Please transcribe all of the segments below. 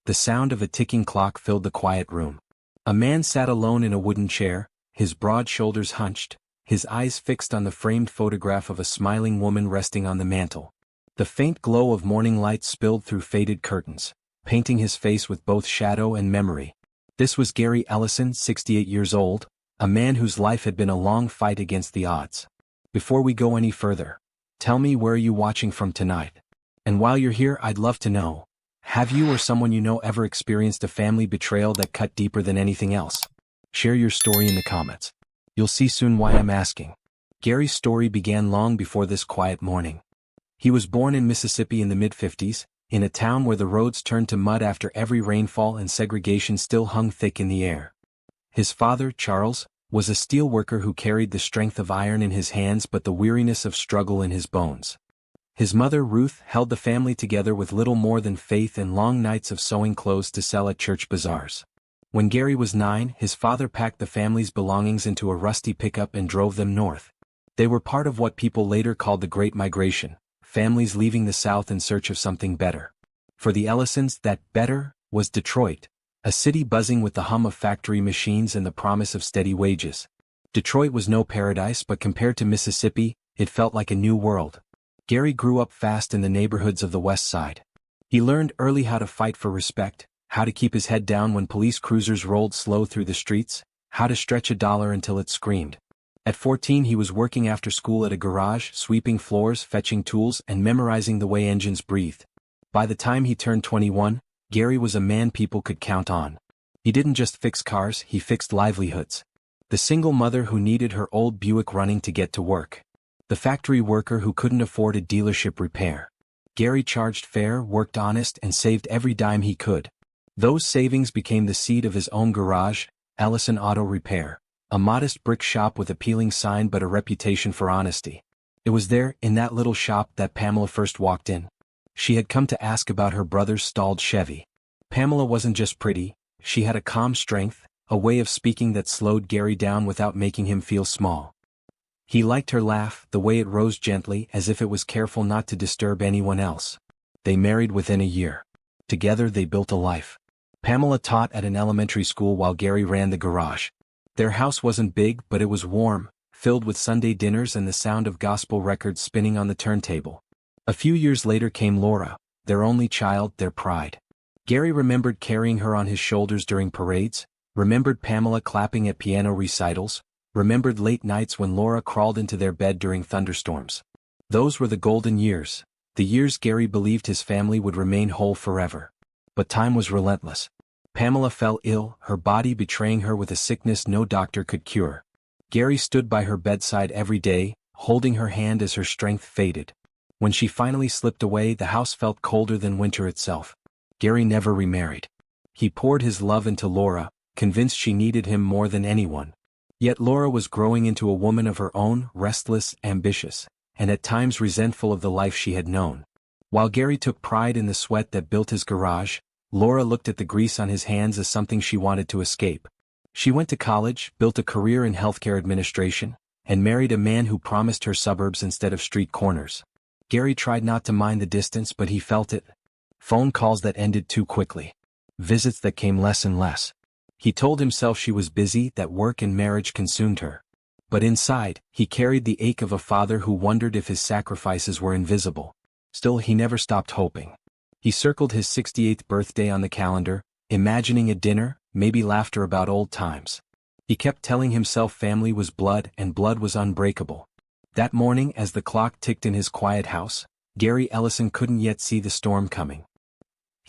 The sound of a ticking clock filled the quiet room. A man sat alone in a wooden chair, his broad shoulders hunched, his eyes fixed on the framed photograph of a smiling woman resting on the mantel. The faint glow of morning light spilled through faded curtains, painting his face with both shadow and memory. This was Gary Ellison, 68 years old, a man whose life had been a long fight against the odds. Before we go any further, tell me, where are you watching from tonight? And while you're here, I'd love to know, have you or someone you know ever experienced a family betrayal that cut deeper than anything else? Share your story in the comments. You'll see soon why I'm asking. Gary's story began long before this quiet morning. He was born in Mississippi in the mid-50s, in a town where the roads turned to mud after every rainfall and segregation still hung thick in the air. His father, Charles, was a steel worker who carried the strength of iron in his hands but the weariness of struggle in his bones. His mother, Ruth, held the family together with little more than faith and long nights of sewing clothes to sell at church bazaars. When Gary was 9, his father packed the family's belongings into a rusty pickup and drove them north. They were part of what people later called the Great Migration, families leaving the South in search of something better. For the Ellisons, that better was Detroit, a city buzzing with the hum of factory machines and the promise of steady wages. Detroit was no paradise, but compared to Mississippi, it felt like a new world. Gary grew up fast in the neighborhoods of the West Side. He learned early how to fight for respect, how to keep his head down when police cruisers rolled slow through the streets, how to stretch a dollar until it screamed. At 14, he was working after school at a garage, sweeping floors, fetching tools, and memorizing the way engines breathed. By the time he turned 21, Gary was a man people could count on. He didn't just fix cars, he fixed livelihoods. The single mother who needed her old Buick running to get to work. The factory worker who couldn't afford a dealership repair. Gary charged fair, worked honest, and saved every dime he could. Those savings became the seed of his own garage, Ellison Auto Repair, a modest brick shop with appealing sign but a reputation for honesty. It was there, in that little shop, that Pamela first walked in. She had come to ask about her brother's stalled Chevy. Pamela wasn't just pretty, she had a calm strength, a way of speaking that slowed Gary down without making him feel small. He liked her laugh, the way it rose gently as if it was careful not to disturb anyone else. They married within a year. Together they built a life. Pamela taught at an elementary school while Gary ran the garage. Their house wasn't big, but it was warm, filled with Sunday dinners and the sound of gospel records spinning on the turntable. A few years later came Laura, their only child, their pride. Gary remembered carrying her on his shoulders during parades, remembered Pamela clapping at piano recitals, remembered late nights when Laura crawled into their bed during thunderstorms. Those were the golden years, the years Gary believed his family would remain whole forever. But time was relentless. Pamela fell ill, her body betraying her with a sickness no doctor could cure. Gary stood by her bedside every day, holding her hand as her strength faded. When she finally slipped away, the house felt colder than winter itself. Gary never remarried. He poured his love into Laura, convinced she needed him more than anyone. Yet Laura was growing into a woman of her own, restless, ambitious, and at times resentful of the life she had known. While Gary took pride in the sweat that built his garage, Laura looked at the grease on his hands as something she wanted to escape. She went to college, built a career in healthcare administration, and married a man who promised her suburbs instead of street corners. Gary tried not to mind the distance, but he felt it. Phone calls that ended too quickly. Visits that came less and less. He told himself she was busy, that work and marriage consumed her. But inside, he carried the ache of a father who wondered if his sacrifices were invisible. Still, he never stopped hoping. He circled his 68th birthday on the calendar, imagining a dinner, maybe laughter about old times. He kept telling himself family was blood and blood was unbreakable. That morning, as the clock ticked in his quiet house, Gary Ellison couldn't yet see the storm coming.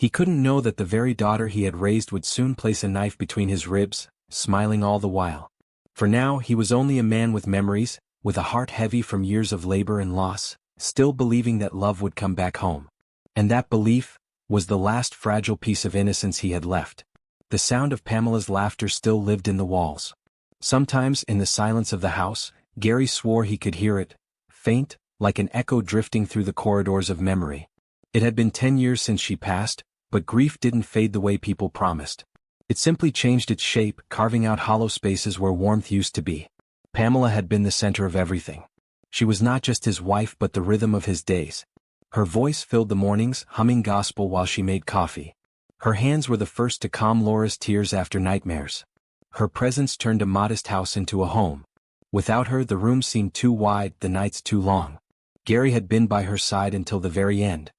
He couldn't know that the very daughter he had raised would soon place a knife between his ribs, smiling all the while. For now, he was only a man with memories, with a heart heavy from years of labor and loss, still believing that love would come back home. And that belief was the last fragile piece of innocence he had left. The sound of Pamela's laughter still lived in the walls. Sometimes, in the silence of the house, Gary swore he could hear it, faint, like an echo drifting through the corridors of memory. It had been 10 years since she passed, but grief didn't fade the way people promised. It simply changed its shape, carving out hollow spaces where warmth used to be. Pamela had been the center of everything. She was not just his wife but the rhythm of his days. Her voice filled the mornings, humming gospel while she made coffee. Her hands were the first to calm Laura's tears after nightmares. Her presence turned a modest house into a home. Without her, the room seemed too wide, the nights too long. Gary had been by her side until the very end.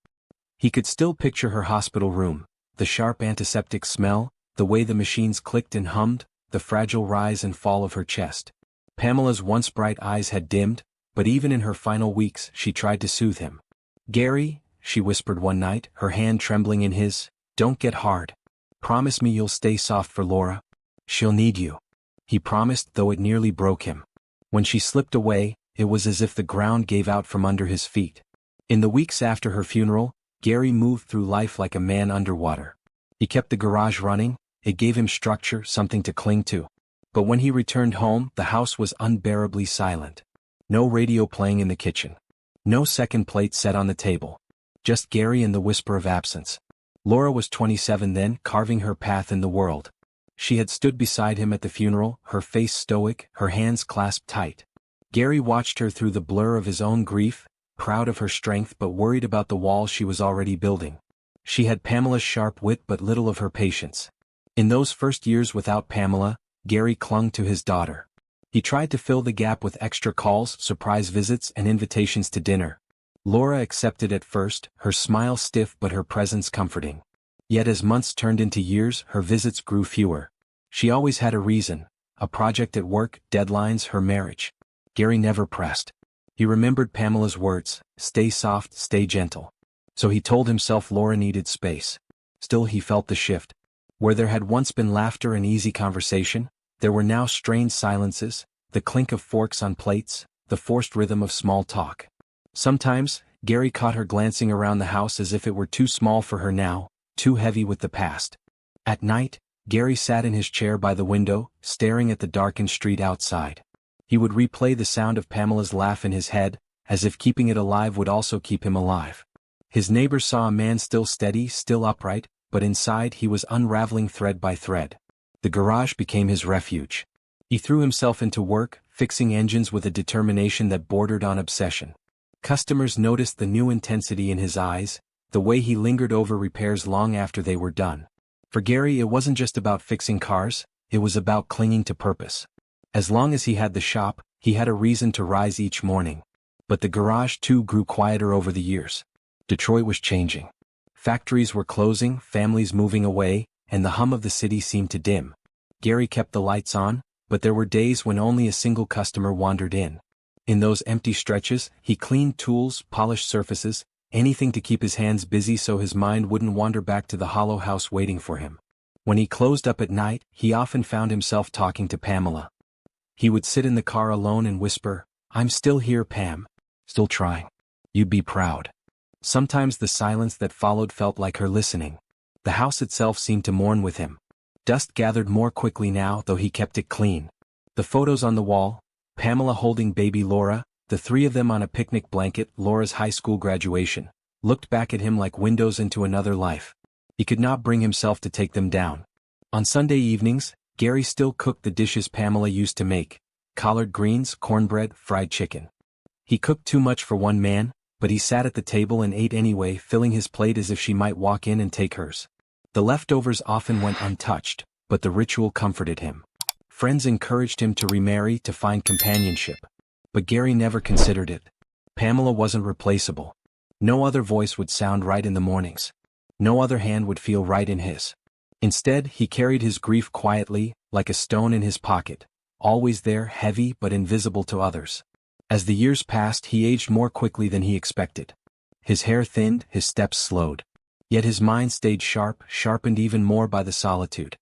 He could still picture her hospital room, the sharp antiseptic smell, the way the machines clicked and hummed, the fragile rise and fall of her chest. Pamela's once bright eyes had dimmed, but even in her final weeks she tried to soothe him. "Gary," she whispered one night, her hand trembling in his, "don't get hard. Promise me you'll stay soft for Laura. She'll need you." He promised, though it nearly broke him. When she slipped away, it was as if the ground gave out from under his feet. In the weeks after her funeral, Gary moved through life like a man underwater. He kept the garage running, it gave him structure, something to cling to. But when he returned home, the house was unbearably silent. No radio playing in the kitchen. No second plate set on the table. Just Gary and the whisper of absence. Laura was 27 then, carving her path in the world. She had stood beside him at the funeral, her face stoic, her hands clasped tight. Gary watched her through the blur of his own grief, proud of her strength but worried about the wall she was already building. She had Pamela's sharp wit but little of her patience. In those first years without Pamela, Gary clung to his daughter. He tried to fill the gap with extra calls, surprise visits, and invitations to dinner. Laura accepted at first, her smile stiff but her presence comforting. Yet as months turned into years, her visits grew fewer. She always had a reason, a project at work, deadlines, her marriage. Gary never pressed. He remembered Pamela's words, "Stay soft, stay gentle." So he told himself Laura needed space. Still he felt the shift. Where there had once been laughter and easy conversation, there were now strained silences, the clink of forks on plates, the forced rhythm of small talk. Sometimes, Gary caught her glancing around the house as if it were too small for her now, too heavy with the past. At night, Gary sat in his chair by the window, staring at the darkened street outside. He would replay the sound of Pamela's laugh in his head, as if keeping it alive would also keep him alive. His neighbors saw a man still steady, still upright, but inside he was unraveling thread by thread. The garage became his refuge. He threw himself into work, fixing engines with a determination that bordered on obsession. Customers noticed the new intensity in his eyes, the way he lingered over repairs long after they were done. For Gary, it wasn't just about fixing cars, it was about clinging to purpose. As long as he had the shop, he had a reason to rise each morning. But the garage too grew quieter over the years. Detroit was changing. Factories were closing, families moving away, and the hum of the city seemed to dim. Gary kept the lights on, but there were days when only a single customer wandered in. In those empty stretches, he cleaned tools, polished surfaces, anything to keep his hands busy so his mind wouldn't wander back to the hollow house waiting for him. When he closed up at night, he often found himself talking to Pamela. He would sit in the car alone and whisper, "I'm still here, Pam. Still trying. You'd be proud." Sometimes the silence that followed felt like her listening. The house itself seemed to mourn with him. Dust gathered more quickly now, though he kept it clean. The photos on the wall, Pamela holding baby Laura, the three of them on a picnic blanket, Laura's high school graduation, looked back at him like windows into another life. He could not bring himself to take them down. On Sunday evenings, Gary still cooked the dishes Pamela used to make: collard greens, cornbread, fried chicken. He cooked too much for one man, but he sat at the table and ate anyway, filling his plate as if she might walk in and take hers. The leftovers often went untouched, but the ritual comforted him. Friends encouraged him to remarry, to find companionship. But Gary never considered it. Pamela wasn't replaceable. No other voice would sound right in the mornings. No other hand would feel right in his. Instead, he carried his grief quietly, like a stone in his pocket, always there, heavy but invisible to others. As the years passed, he aged more quickly than he expected. His hair thinned, his steps slowed. Yet his mind stayed sharp, sharpened even more by the solitude.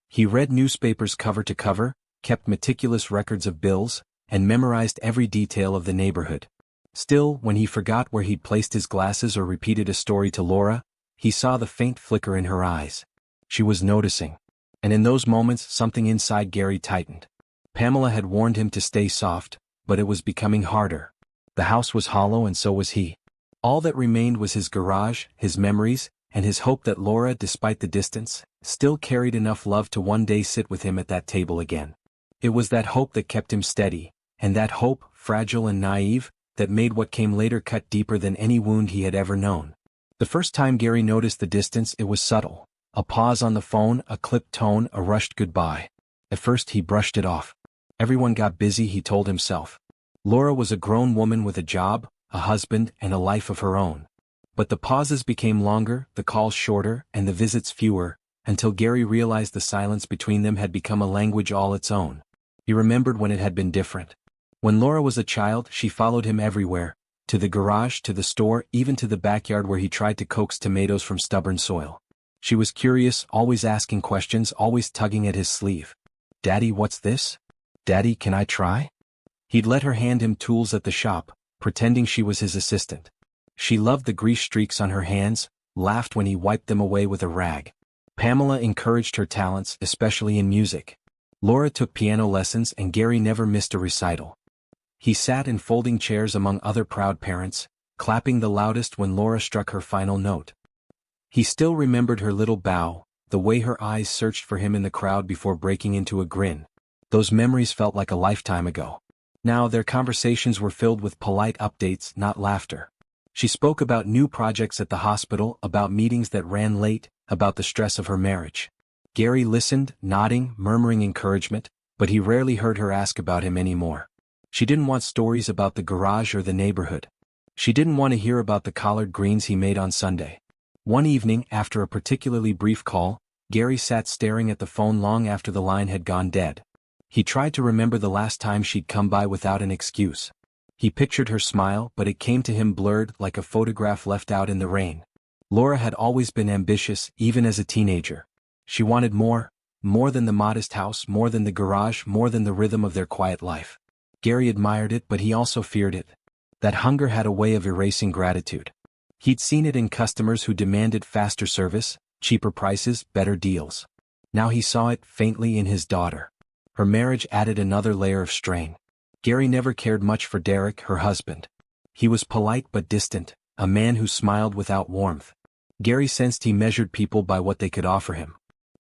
He read newspapers cover to cover, kept meticulous records of bills, and memorized every detail of the neighborhood. Still, when he forgot where he'd placed his glasses or repeated a story to Laura, he saw the faint flicker in her eyes. She was noticing. And in those moments, something inside Gary tightened. Pamela had warned him to stay soft, but it was becoming harder. The house was hollow and so was he. All that remained was his garage, his memories, and his hope that Laura, despite the distance, still carried enough love to one day sit with him at that table again. It was that hope that kept him steady, and that hope, fragile and naive, that made what came later cut deeper than any wound he had ever known. The first time Gary noticed the distance, it was subtle. A pause on the phone, a clipped tone, a rushed goodbye. At first he brushed it off. Everyone got busy, he told himself. Laura was a grown woman with a job, a husband, and a life of her own. But the pauses became longer, the calls shorter, and the visits fewer, until Gary realized the silence between them had become a language all its own. He remembered when it had been different. When Laura was a child, she followed him everywhere, to the garage, to the store, even to the backyard where he tried to coax tomatoes from stubborn soil. She was curious, always asking questions, always tugging at his sleeve. "Daddy, what's this? Daddy, can I try?" He'd let her hand him tools at the shop, pretending she was his assistant. She loved the grease streaks on her hands, laughed when he wiped them away with a rag. Pamela encouraged her talents, especially in music. Laura took piano lessons and Gary never missed a recital. He sat in folding chairs among other proud parents, clapping the loudest when Laura struck her final note. He still remembered her little bow, the way her eyes searched for him in the crowd before breaking into a grin. Those memories felt like a lifetime ago. Now their conversations were filled with polite updates, not laughter. She spoke about new projects at the hospital, about meetings that ran late, about the stress of her marriage. Gary listened, nodding, murmuring encouragement, but he rarely heard her ask about him anymore. She didn't want stories about the garage or the neighborhood. She didn't want to hear about the collard greens he made on Sunday. One evening, after a particularly brief call, Gary sat staring at the phone long after the line had gone dead. He tried to remember the last time she'd come by without an excuse. He pictured her smile, but it came to him blurred, like a photograph left out in the rain. Laura had always been ambitious, even as a teenager. She wanted more than the modest house, more than the garage, more than the rhythm of their quiet life. Gary admired it, but he also feared it. That hunger had a way of erasing gratitude. He'd seen it in customers who demanded faster service, cheaper prices, better deals. Now he saw it faintly in his daughter. Her marriage added another layer of strain. Gary never cared much for Derek, her husband. He was polite but distant, a man who smiled without warmth. Gary sensed he measured people by what they could offer him.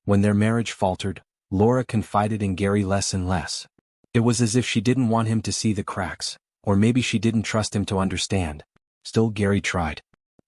When their marriage faltered, Laura confided in Gary less and less. It was as if she didn't want him to see the cracks, or maybe she didn't trust him to understand. Still, Gary tried.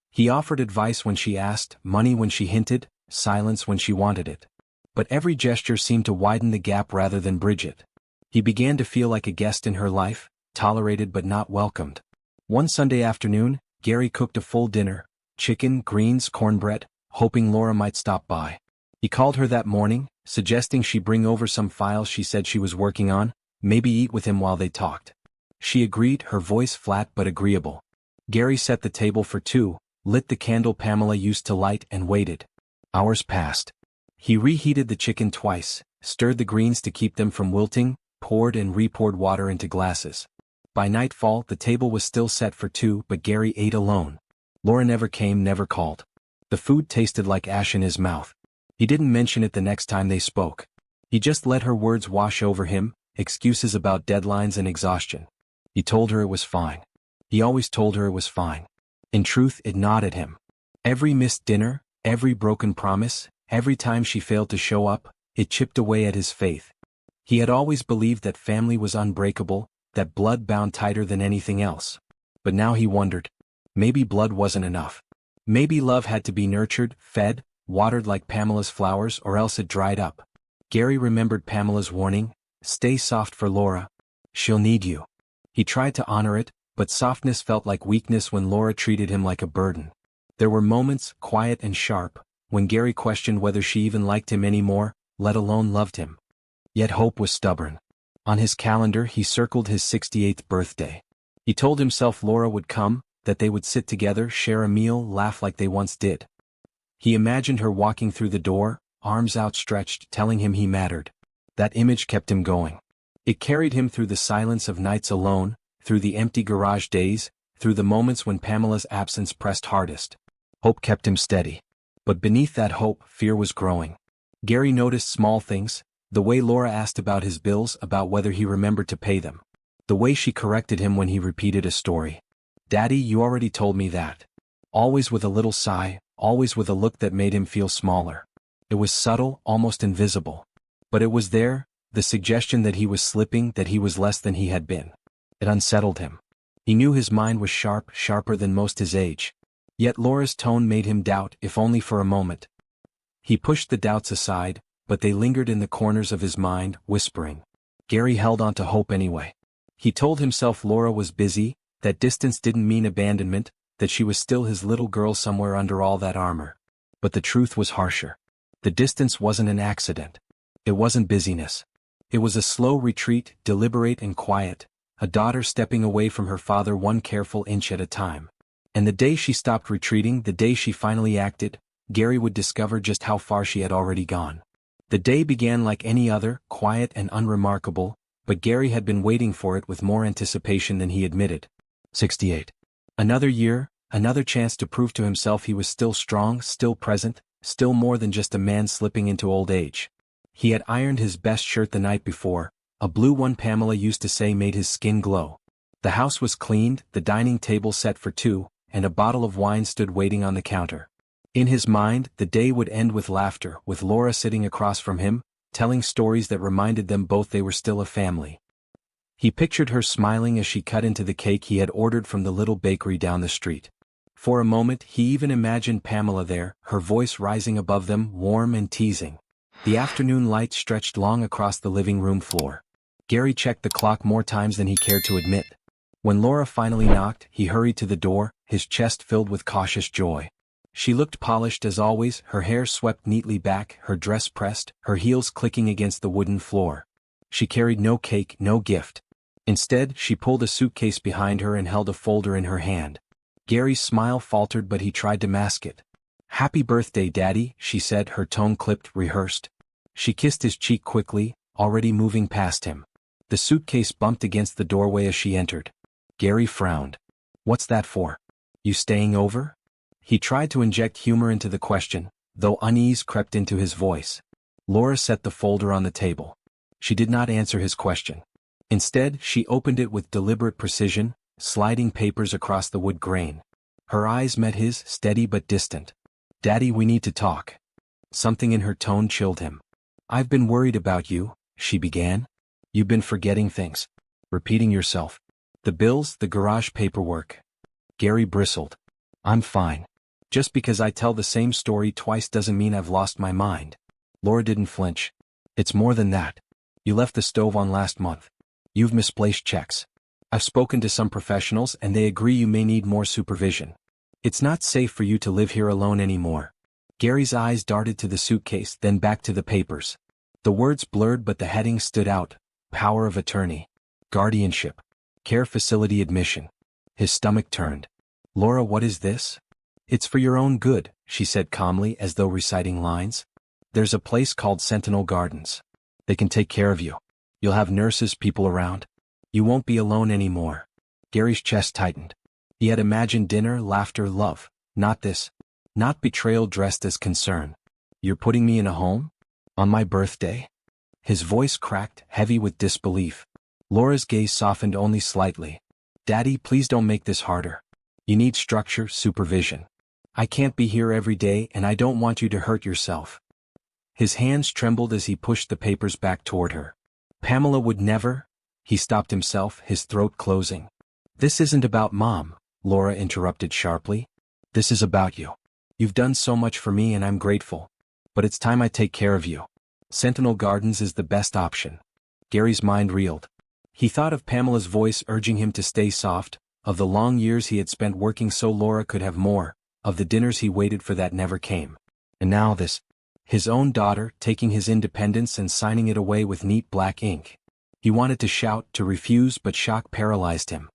He offered advice when she asked, money when she hinted, silence when she wanted it. But every gesture seemed to widen the gap rather than bridge it. He began to feel like a guest in her life, tolerated but not welcomed. One Sunday afternoon, Gary cooked a full dinner, chicken, greens, cornbread, hoping Laura might stop by. He called her that morning, suggesting she bring over some files she said she was working on, maybe eat with him while they talked. She agreed, her voice flat but agreeable. Gary set the table for two, lit the candle Pamela used to light, and waited. Hours passed. He reheated the chicken twice, stirred the greens to keep them from wilting, poured and re-poured water into glasses. By nightfall, the table was still set for two, but Gary ate alone. Laura never came, never called. The food tasted like ash in his mouth. He didn't mention it the next time they spoke. He just let her words wash over him, excuses about deadlines and exhaustion. He told her it was fine. He always told her it was fine. In truth, it gnawed at him. Every missed dinner, every broken promise, every time she failed to show up, it chipped away at his faith. He had always believed that family was unbreakable, that blood bound tighter than anything else. But now he wondered. Maybe blood wasn't enough. Maybe love had to be nurtured, fed, watered like Pamela's flowers, or else it dried up. Gary remembered Pamela's warning, "Stay soft for Laura. She'll need you." He tried to honor it, but softness felt like weakness when Laura treated him like a burden. There were moments, quiet and sharp, when Gary questioned whether she even liked him anymore, let alone loved him. Yet hope was stubborn. On his calendar he circled his 68th birthday. He told himself Laura would come, that they would sit together, share a meal, laugh like they once did. He imagined her walking through the door, arms outstretched, telling him he mattered. That image kept him going. It carried him through the silence of nights alone, through the empty garage days, through the moments when Pamela's absence pressed hardest. Hope kept him steady. But beneath that hope, fear was growing. Gary noticed small things, the way Laura asked about his bills, about whether he remembered to pay them. The way she corrected him when he repeated a story. "Daddy, you already told me that." Always with a little sigh, always with a look that made him feel smaller. It was subtle, almost invisible. But it was there, the suggestion that he was slipping, that he was less than he had been. It unsettled him. He knew his mind was sharp, sharper than most his age. Yet Laura's tone made him doubt, if only for a moment. He pushed the doubts aside, but they lingered in the corners of his mind, whispering. Gary held on to hope anyway. He told himself Laura was busy, that distance didn't mean abandonment, that she was still his little girl somewhere under all that armor. But the truth was harsher. The distance wasn't an accident. It wasn't busyness. It was a slow retreat, deliberate and quiet, a daughter stepping away from her father one careful inch at a time. And the day she stopped retreating, the day she finally acted, Gary would discover just how far she had already gone. The day began like any other, quiet and unremarkable, but Gary had been waiting for it with more anticipation than he admitted. 68. Another year, another chance to prove to himself he was still strong, still present, still more than just a man slipping into old age. He had ironed his best shirt the night before, a blue one Pamela used to say made his skin glow. The house was cleaned, the dining table set for two, and a bottle of wine stood waiting on the counter. In his mind, the day would end with laughter, with Laura sitting across from him, telling stories that reminded them both they were still a family. He pictured her smiling as she cut into the cake he had ordered from the little bakery down the street. For a moment he even imagined Pamela there, her voice rising above them, warm and teasing. The afternoon light stretched long across the living room floor. Gary checked the clock more times than he cared to admit. When Laura finally knocked, he hurried to the door, his chest filled with cautious joy. She looked polished as always, her hair swept neatly back, her dress pressed, her heels clicking against the wooden floor. She carried no cake, no gift. Instead, she pulled a suitcase behind her and held a folder in her hand. Gary's smile faltered, but he tried to mask it. "Happy birthday, Daddy," she said, her tone clipped, rehearsed. She kissed his cheek quickly, already moving past him. The suitcase bumped against the doorway as she entered. Gary frowned. "What's that for? You staying over?" He tried to inject humor into the question, though unease crept into his voice. Laura set the folder on the table. She did not answer his question. Instead, she opened it with deliberate precision, sliding papers across the wood grain. Her eyes met his, steady but distant. "Daddy, we need to talk." Something in her tone chilled him. "I've been worried about you," she began. "You've been forgetting things. Repeating yourself. The bills, the garage paperwork." Gary bristled. "I'm fine. Just because I tell the same story twice doesn't mean I've lost my mind." Laura didn't flinch. "It's more than that. You left the stove on last month. You've misplaced checks. I've spoken to some professionals and they agree you may need more supervision. It's not safe for you to live here alone anymore." Gary's eyes darted to the suitcase, then back to the papers. The words blurred but the headings stood out. Power of attorney. Guardianship. Care facility admission. His stomach turned. "Laura, what is this?" "It's for your own good," she said calmly as though reciting lines. "There's a place called Sentinel Gardens. They can take care of you. You'll have nurses, people around. You won't be alone anymore." Gary's chest tightened. He had imagined dinner, laughter, love. Not this. Not betrayal dressed as concern. "You're putting me in a home? On my birthday?" His voice cracked, heavy with disbelief. Laura's gaze softened only slightly. "Daddy, please don't make this harder. You need structure, supervision. I can't be here every day and I don't want you to hurt yourself." His hands trembled as he pushed the papers back toward her. "Pamela would never—" He stopped himself, his throat closing. "This isn't about Mom," Laura interrupted sharply. "This is about you. You've done so much for me and I'm grateful. But it's time I take care of you. Sentinel Gardens is the best option." Gary's mind reeled. He thought of Pamela's voice urging him to stay soft, of the long years he had spent working so Laura could have more, of the dinners he waited for that never came. And now this. His own daughter, taking his independence and signing it away with neat black ink. He wanted to shout, to refuse, but shock paralyzed him.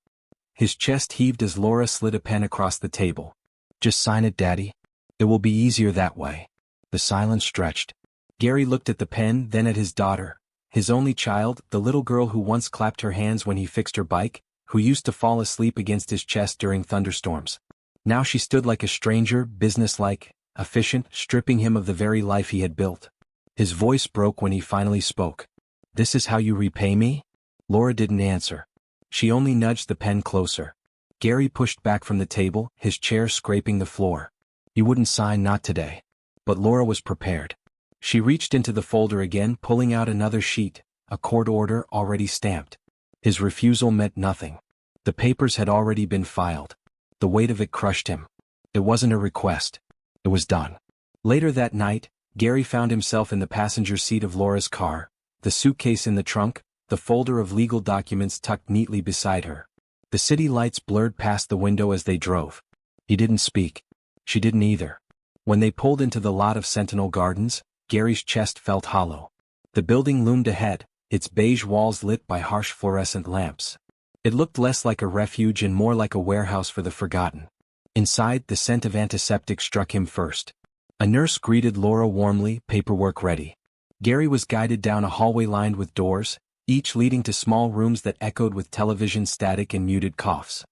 His chest heaved as Laura slid a pen across the table. "Just sign it, Daddy. It will be easier that way." The silence stretched. Gary looked at the pen, then at his daughter, his only child, the little girl who once clapped her hands when he fixed her bike, who used to fall asleep against his chest during thunderstorms. Now she stood like a stranger, businesslike, efficient, stripping him of the very life he had built. His voice broke when he finally spoke. "This is how you repay me?" Laura didn't answer. She only nudged the pen closer. Gary pushed back from the table, his chair scraping the floor. "You wouldn't sign, not today." But Laura was prepared. She reached into the folder again, pulling out another sheet, a court order already stamped. His refusal meant nothing. The papers had already been filed. The weight of it crushed him. It wasn't a request. It was done. Later that night, Gary found himself in the passenger seat of Laura's car, the suitcase in the trunk, the folder of legal documents tucked neatly beside her. The city lights blurred past the window as they drove. He didn't speak. She didn't either. When they pulled into the lot of Sentinel Gardens, Gary's chest felt hollow. The building loomed ahead, its beige walls lit by harsh fluorescent lamps. It looked less like a refuge and more like a warehouse for the forgotten. Inside, the scent of antiseptic struck him first. A nurse greeted Laura warmly, paperwork ready. Gary was guided down a hallway lined with doors, each leading to small rooms that echoed with television static and muted coughs.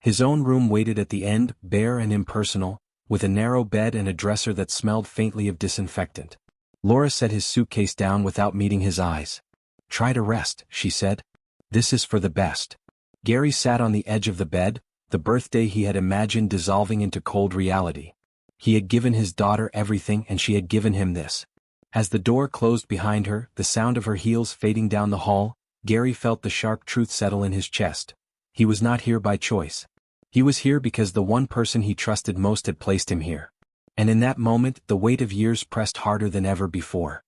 His own room waited at the end, bare and impersonal, with a narrow bed and a dresser that smelled faintly of disinfectant. Laura set his suitcase down without meeting his eyes. "Try to rest," she said. "This is for the best." Gary sat on the edge of the bed, the birthday he had imagined dissolving into cold reality. He had given his daughter everything and she had given him this. As the door closed behind her, the sound of her heels fading down the hall, Gary felt the sharp truth settle in his chest. He was not here by choice. He was here because the one person he trusted most had placed him here. And in that moment, the weight of years pressed harder than ever before.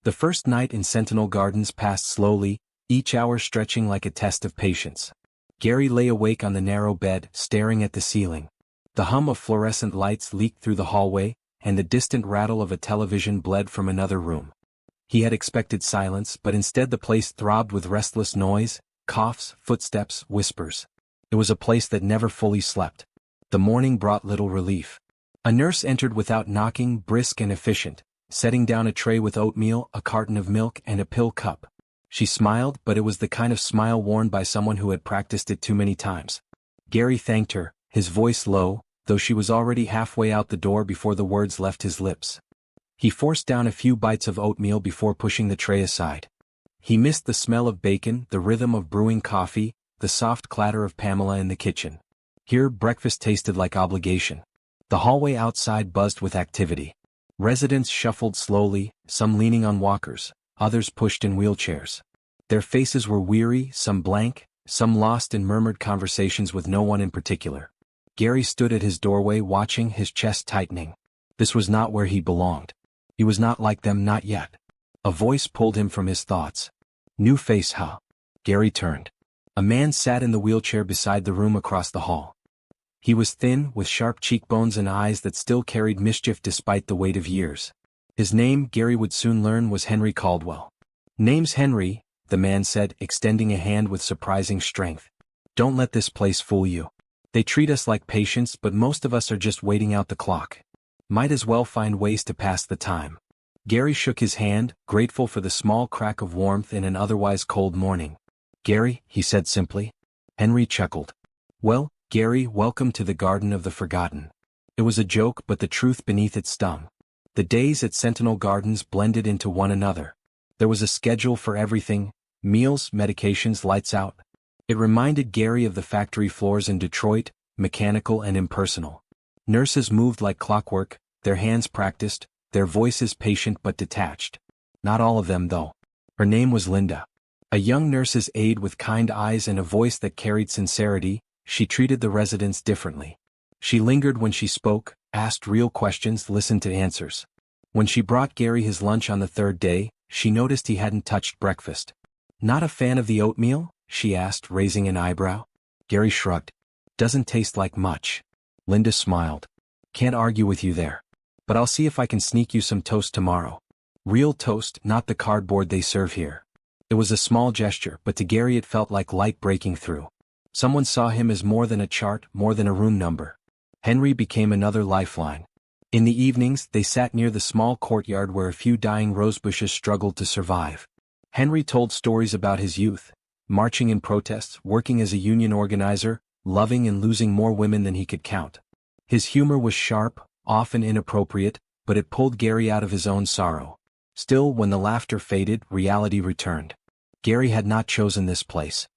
The first night in Sentinel Gardens passed slowly, each hour stretching like a test of patience. Gary lay awake on the narrow bed, staring at the ceiling. The hum of fluorescent lights leaked through the hallway, and the distant rattle of a television bled from another room. He had expected silence, but instead the place throbbed with restless noise, coughs, footsteps, whispers. It was a place that never fully slept. The morning brought little relief. A nurse entered without knocking, brisk and efficient, setting down a tray with oatmeal, a carton of milk, and a pill cup. She smiled, but it was the kind of smile worn by someone who had practiced it too many times. Gary thanked her, his voice low, though she was already halfway out the door before the words left his lips. He forced down a few bites of oatmeal before pushing the tray aside. He missed the smell of bacon, the rhythm of brewing coffee, the soft clatter of Pamela in the kitchen. Here, breakfast tasted like obligation. The hallway outside buzzed with activity. Residents shuffled slowly, some leaning on walkers, others pushed in wheelchairs. Their faces were weary, some blank, some lost in murmured conversations with no one in particular. Gary stood at his doorway watching, his chest tightening. This was not where he belonged. He was not like them, not yet. A voice pulled him from his thoughts. "New face, huh?" Gary turned. A man sat in the wheelchair beside the room across the hall. He was thin, with sharp cheekbones and eyes that still carried mischief despite the weight of years. His name, Gary would soon learn, was Henry Caldwell. "Name's Henry," the man said, extending a hand with surprising strength. "Don't let this place fool you. They treat us like patients, but most of us are just waiting out the clock. Might as well find ways to pass the time." Gary shook his hand, grateful for the small crack of warmth in an otherwise cold morning. "Gary," he said simply. Henry chuckled. "Well, Gary, welcome to the Garden of the Forgotten." It was a joke, but the truth beneath it stung. The days at Sentinel Gardens blended into one another. There was a schedule for everything: meals, medications, lights out. It reminded Gary of the factory floors in Detroit, mechanical and impersonal. Nurses moved like clockwork, their hands practiced, their voices patient but detached. Not all of them, though. Her name was Linda. A young nurse's aide with kind eyes and a voice that carried sincerity. She treated the residents differently. She lingered when she spoke, asked real questions, listened to answers. When she brought Gary his lunch on the third day, she noticed he hadn't touched breakfast. "Not a fan of the oatmeal?" she asked, raising an eyebrow. Gary shrugged. "Doesn't taste like much." Linda smiled. "Can't argue with you there. But I'll see if I can sneak you some toast tomorrow. Real toast, not the cardboard they serve here." It was a small gesture, but to Gary it felt like light breaking through. Someone saw him as more than a chart, more than a room number. Henry became another lifeline. In the evenings, they sat near the small courtyard where a few dying rosebushes struggled to survive. Henry told stories about his youth, marching in protests, working as a union organizer, loving and losing more women than he could count. His humor was sharp, often inappropriate, but it pulled Gary out of his own sorrow. Still, when the laughter faded, reality returned. Gary had not chosen this place.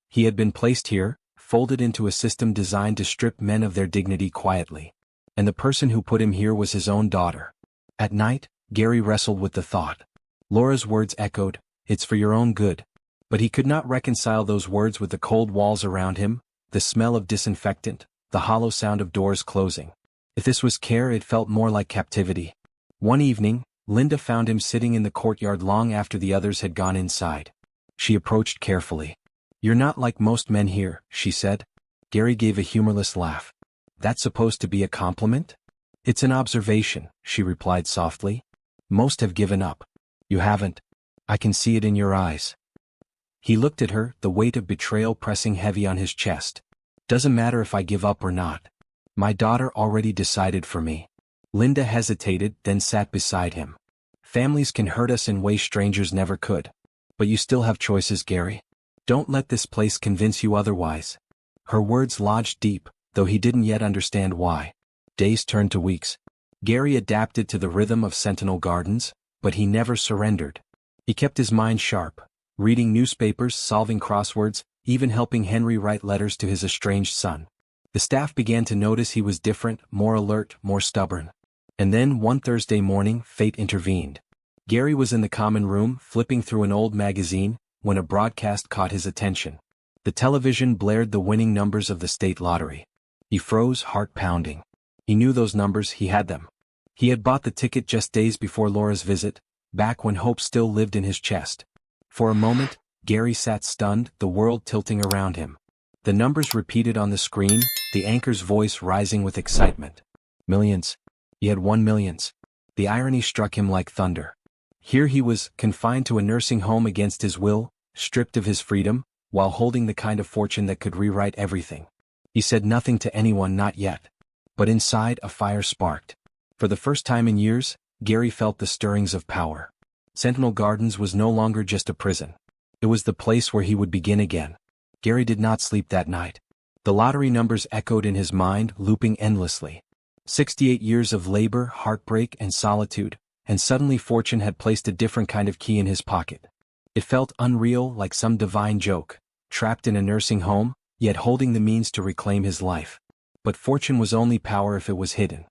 He had been placed here, folded into a system designed to strip men of their dignity quietly. And the person who put him here was his own daughter. At night, Gary wrestled with the thought. Laura's words echoed, "It's for your own good." But he could not reconcile those words with the cold walls around him, the smell of disinfectant, the hollow sound of doors closing. If this was care, it felt more like captivity. One evening, Linda found him sitting in the courtyard long after the others had gone inside. She approached carefully. "You're not like most men here," she said. Gary gave a humorless laugh. "That's supposed to be a compliment?" "It's an observation," she replied softly. "Most have given up. You haven't. I can see it in your eyes." He looked at her, the weight of betrayal pressing heavy on his chest. "Doesn't matter if I give up or not. My daughter already decided for me." Linda hesitated, then sat beside him. "Families can hurt us in ways strangers never could. But you still have choices, Gary. Don't let this place convince you otherwise." Her words lodged deep, though he didn't yet understand why. Days turned to weeks. Gary adapted to the rhythm of Sentinel Gardens, but he never surrendered. He kept his mind sharp, reading newspapers, solving crosswords, even helping Henry write letters to his estranged son. The staff began to notice he was different, more alert, more stubborn. And then, one Thursday morning, fate intervened. Gary was in the common room, flipping through an old magazine, when a broadcast caught his attention. The television blared the winning numbers of the state lottery. He froze, heart pounding. He knew those numbers, he had them. He had bought the ticket just days before Laura's visit, back when hope still lived in his chest. For a moment, Gary sat stunned, the world tilting around him. The numbers repeated on the screen, the anchor's voice rising with excitement. Millions. He had won millions. The irony struck him like thunder. Here he was, confined to a nursing home against his will, stripped of his freedom, while holding the kind of fortune that could rewrite everything. He said nothing to anyone, not yet. But inside, a fire sparked. For the first time in years, Gary felt the stirrings of power. Sentinel Gardens was no longer just a prison. It was the place where he would begin again. Gary did not sleep that night. The lottery numbers echoed in his mind, looping endlessly. 68 years of labor, heartbreak, and solitude, and suddenly fortune had placed a different kind of key in his pocket. It felt unreal, like some divine joke, trapped in a nursing home, yet holding the means to reclaim his life. But fortune was only power if it was hidden.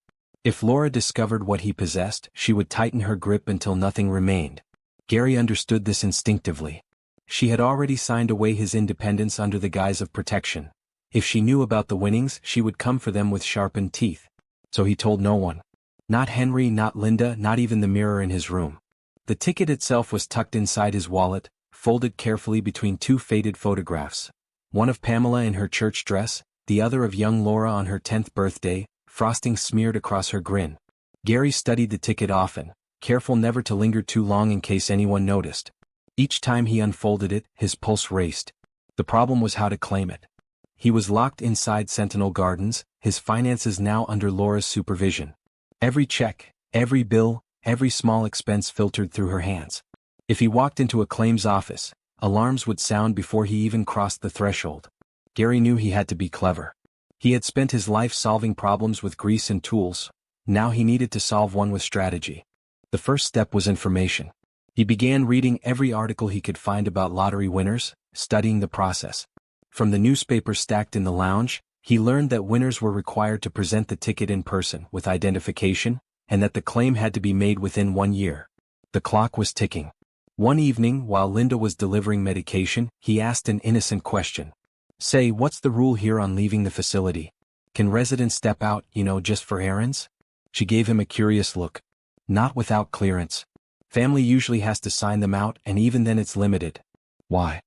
If Laura discovered what he possessed, she would tighten her grip until nothing remained. Gary understood this instinctively. She had already signed away his independence under the guise of protection. If she knew about the winnings, she would come for them with sharpened teeth. So he told no one. Not Henry, not Linda, not even the mirror in his room. The ticket itself was tucked inside his wallet, folded carefully between two faded photographs. One of Pamela in her church dress, the other of young Laura on her 10th birthday, frosting smeared across her grin. Gary studied the ticket often, careful never to linger too long in case anyone noticed. Each time he unfolded it, his pulse raced. The problem was how to claim it. He was locked inside Sentinel Gardens, his finances now under Laura's supervision. Every check, every bill, every small expense filtered through her hands. If he walked into a claims office, alarms would sound before he even crossed the threshold. Gary knew he had to be clever. He had spent his life solving problems with grease and tools. Now he needed to solve one with strategy. The first step was information. He began reading every article he could find about lottery winners, studying the process. From the newspapers stacked in the lounge, he learned that winners were required to present the ticket in person with identification, and that the claim had to be made within 1 year. The clock was ticking. One evening, while Linda was delivering medication, he asked an innocent question. "Say, what's the rule here on leaving the facility? Can residents step out, just for errands?" She gave him a curious look. "Not without clearance. Family usually has to sign them out, and even then it's limited." "Why?"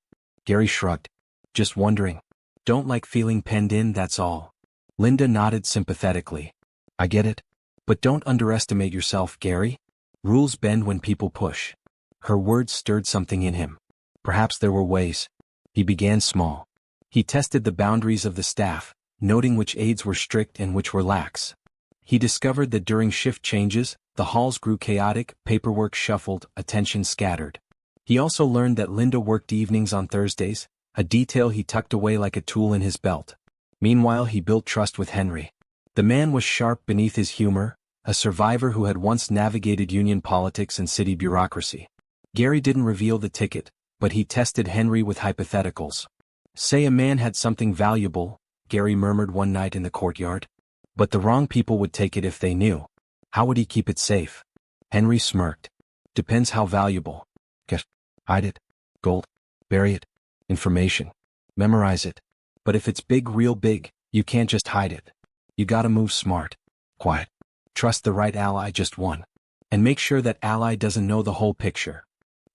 Gary shrugged. "Just wondering. Don't like feeling penned in, that's all." Linda nodded sympathetically. "I get it. But don't underestimate yourself, Gary. Rules bend when people push." Her words stirred something in him. Perhaps there were ways. He began small. He tested the boundaries of the staff, noting which aides were strict and which were lax. He discovered that during shift changes, the halls grew chaotic, paperwork shuffled, attention scattered. He also learned that Linda worked evenings on Thursdays, a detail he tucked away like a tool in his belt. Meanwhile, he built trust with Henry. The man was sharp beneath his humor, a survivor who had once navigated union politics and city bureaucracy. Gary didn't reveal the ticket, but he tested Henry with hypotheticals. "Say a man had something valuable," Gary murmured one night in the courtyard. "But the wrong people would take it if they knew. How would he keep it safe?" Henry smirked. "Depends how valuable. Get, hide it. Gold. Bury it. Information. Memorize it. But if it's big, real big, you can't just hide it. You gotta move smart. Quiet. Trust the right ally, just one." And make sure that ally doesn't know the whole picture.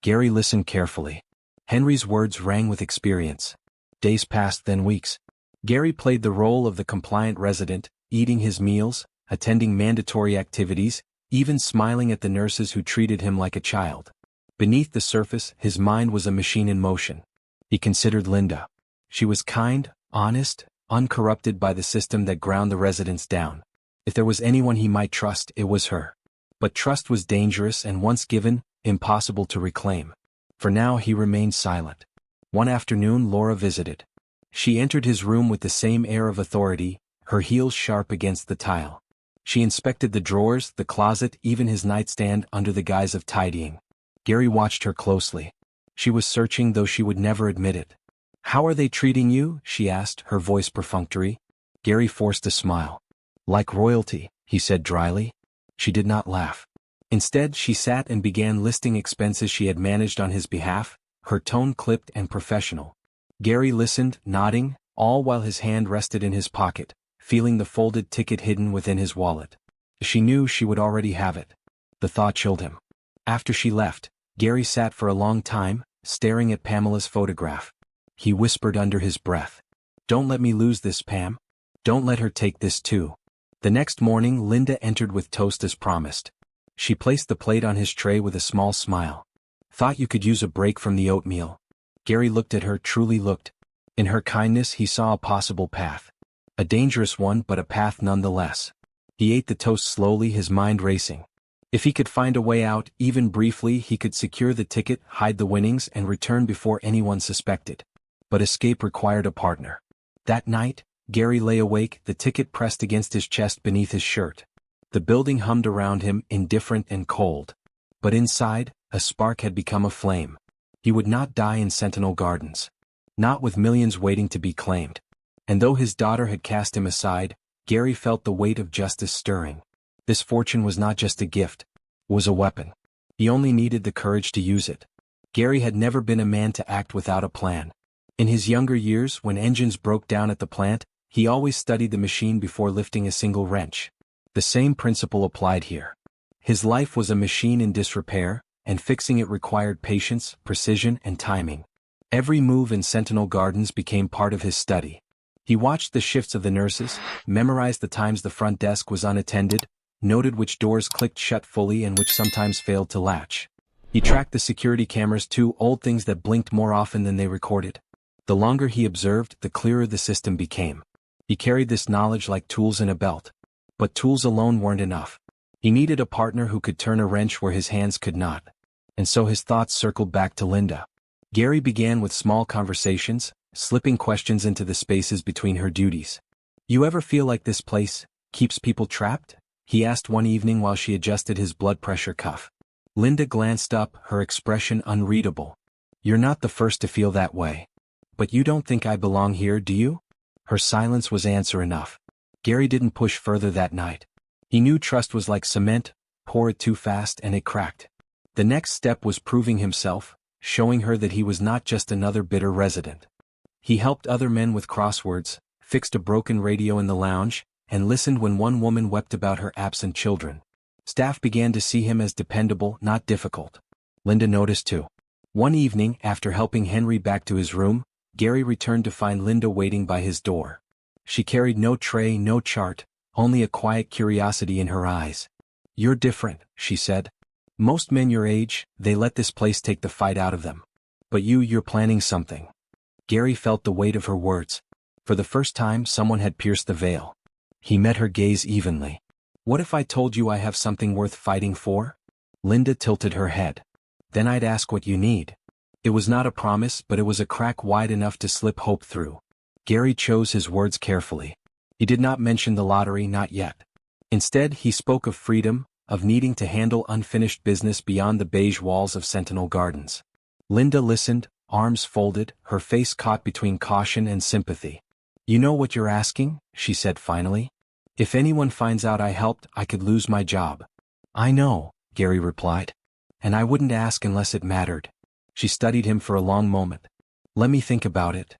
Gary listened carefully. Henry's words rang with experience. Days passed, then weeks. Gary played the role of the compliant resident, eating his meals, attending mandatory activities, even smiling at the nurses who treated him like a child. Beneath the surface, his mind was a machine in motion. He considered Linda. She was kind, honest, uncorrupted by the system that ground the residents down. If there was anyone he might trust, it was her. But trust was dangerous and once given, impossible to reclaim. For now he remained silent. One afternoon Laura visited. She entered his room with the same air of authority, her heels sharp against the tile. She inspected the drawers, the closet, even his nightstand under the guise of tidying. Gary watched her closely. She was searching, though she would never admit it. "How are they treating you?" she asked, her voice perfunctory. Gary forced a smile. "Like royalty," he said dryly. She did not laugh. Instead, she sat and began listing expenses she had managed on his behalf, her tone clipped and professional. Gary listened, nodding, all while his hand rested in his pocket, feeling the folded ticket hidden within his wallet. She knew she would already have it. The thought chilled him. After she left, Gary sat for a long time, staring at Pamela's photograph. He whispered under his breath, "Don't let me lose this, Pam. Don't let her take this too." The next morning Linda entered with toast as promised. She placed the plate on his tray with a small smile. "Thought you could use a break from the oatmeal." Gary looked at her, truly looked. In her kindness he saw a possible path. A dangerous one, but a path nonetheless. He ate the toast slowly, his mind racing. If he could find a way out, even briefly, he could secure the ticket, hide the winnings, and return before anyone suspected. But escape required a partner. That night, Gary lay awake, the ticket pressed against his chest beneath his shirt. The building hummed around him, indifferent and cold. But inside, a spark had become a flame. He would not die in Sentinel Gardens. Not with millions waiting to be claimed. And though his daughter had cast him aside, Gary felt the weight of justice stirring. This fortune was not just a gift, it was a weapon. He only needed the courage to use it. Gary had never been a man to act without a plan. In his younger years, when engines broke down at the plant, he always studied the machine before lifting a single wrench. The same principle applied here. His life was a machine in disrepair, and fixing it required patience, precision, and timing. Every move in Sentinel Gardens became part of his study. He watched the shifts of the nurses, memorized the times the front desk was unattended, noted which doors clicked shut fully and which sometimes failed to latch. He tracked the security cameras too, old things that blinked more often than they recorded. The longer he observed, the clearer the system became. He carried this knowledge like tools in a belt. But tools alone weren't enough. He needed a partner who could turn a wrench where his hands could not. And so his thoughts circled back to Linda. Gary began with small conversations, slipping questions into the spaces between her duties. "You ever feel like this place keeps people trapped?" he asked one evening while she adjusted his blood pressure cuff. Linda glanced up, her expression unreadable. "You're not the first to feel that way. But you don't think I belong here, do you?" Her silence was answer enough. Gary didn't push further that night. He knew trust was like cement, pour it too fast and it cracked. The next step was proving himself, showing her that he was not just another bitter resident. He helped other men with crosswords, fixed a broken radio in the lounge, and listened when one woman wept about her absent children. Staff began to see him as dependable, not difficult. Linda noticed too. One evening, after helping Henry back to his room, Gary returned to find Linda waiting by his door. She carried no tray, no chart, only a quiet curiosity in her eyes. "You're different," she said. "Most men your age, they let this place take the fight out of them. But you're planning something." Gary felt the weight of her words. For the first time, someone had pierced the veil. He met her gaze evenly. "What if I told you I have something worth fighting for?" Linda tilted her head. "Then I'd ask what you need." It was not a promise, but it was a crack wide enough to slip hope through. Gary chose his words carefully. He did not mention the lottery, not yet. Instead, he spoke of freedom, of needing to handle unfinished business beyond the beige walls of Sentinel Gardens. Linda listened, arms folded, her face caught between caution and sympathy. "You know what you're asking?" she said finally. "If anyone finds out I helped, I could lose my job." "I know," Gary replied. "And I wouldn't ask unless it mattered." She studied him for a long moment. "Let me think about it."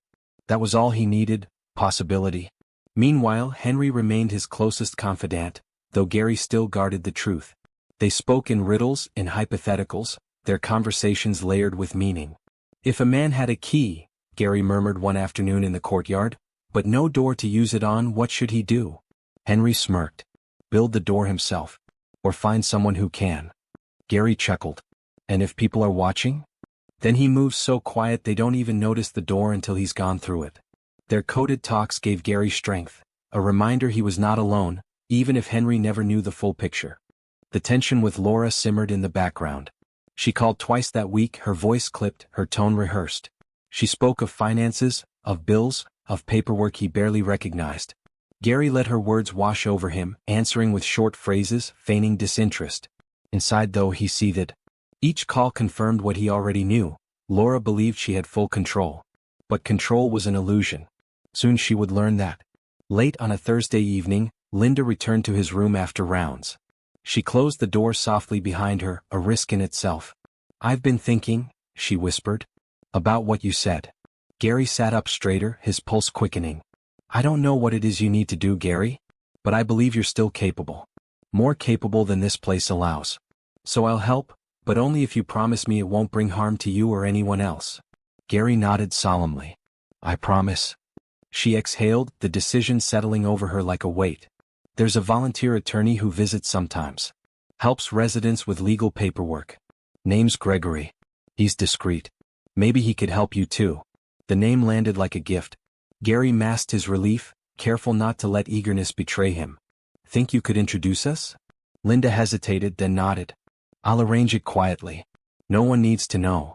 That was all he needed, possibility. Meanwhile, Henry remained his closest confidant, though Gary still guarded the truth. They spoke in riddles, in hypotheticals, their conversations layered with meaning. If a man had a key, Gary murmured one afternoon in the courtyard, but no door to use it on, what should he do? Henry smirked. Build the door himself. Or find someone who can. Gary chuckled. And if people are watching? Then he moves so quiet they don't even notice the door until he's gone through it. Their coded talks gave Gary strength, a reminder he was not alone, even if Henry never knew the full picture. The tension with Laura simmered in the background. She called twice that week, her voice clipped, her tone rehearsed. She spoke of finances, of bills, of paperwork he barely recognized. Gary let her words wash over him, answering with short phrases, feigning disinterest. Inside though he seethed. Each call confirmed what he already knew. Laura believed she had full control. But control was an illusion. Soon she would learn that. Late on a Thursday evening, Linda returned to his room after rounds. She closed the door softly behind her, a risk in itself. I've been thinking, she whispered, about what you said. Gary sat up straighter, his pulse quickening. I don't know what it is you need to do, Gary, but I believe you're still capable. More capable than this place allows. So I'll help, but only if you promise me it won't bring harm to you or anyone else. Gary nodded solemnly. I promise. She exhaled, the decision settling over her like a weight. There's a volunteer attorney who visits sometimes. Helps residents with legal paperwork. Name's Gregory. He's discreet. Maybe he could help you too. The name landed like a gift. Gary masked his relief, careful not to let eagerness betray him. Think you could introduce us? Linda hesitated, then nodded. I'll arrange it quietly. No one needs to know.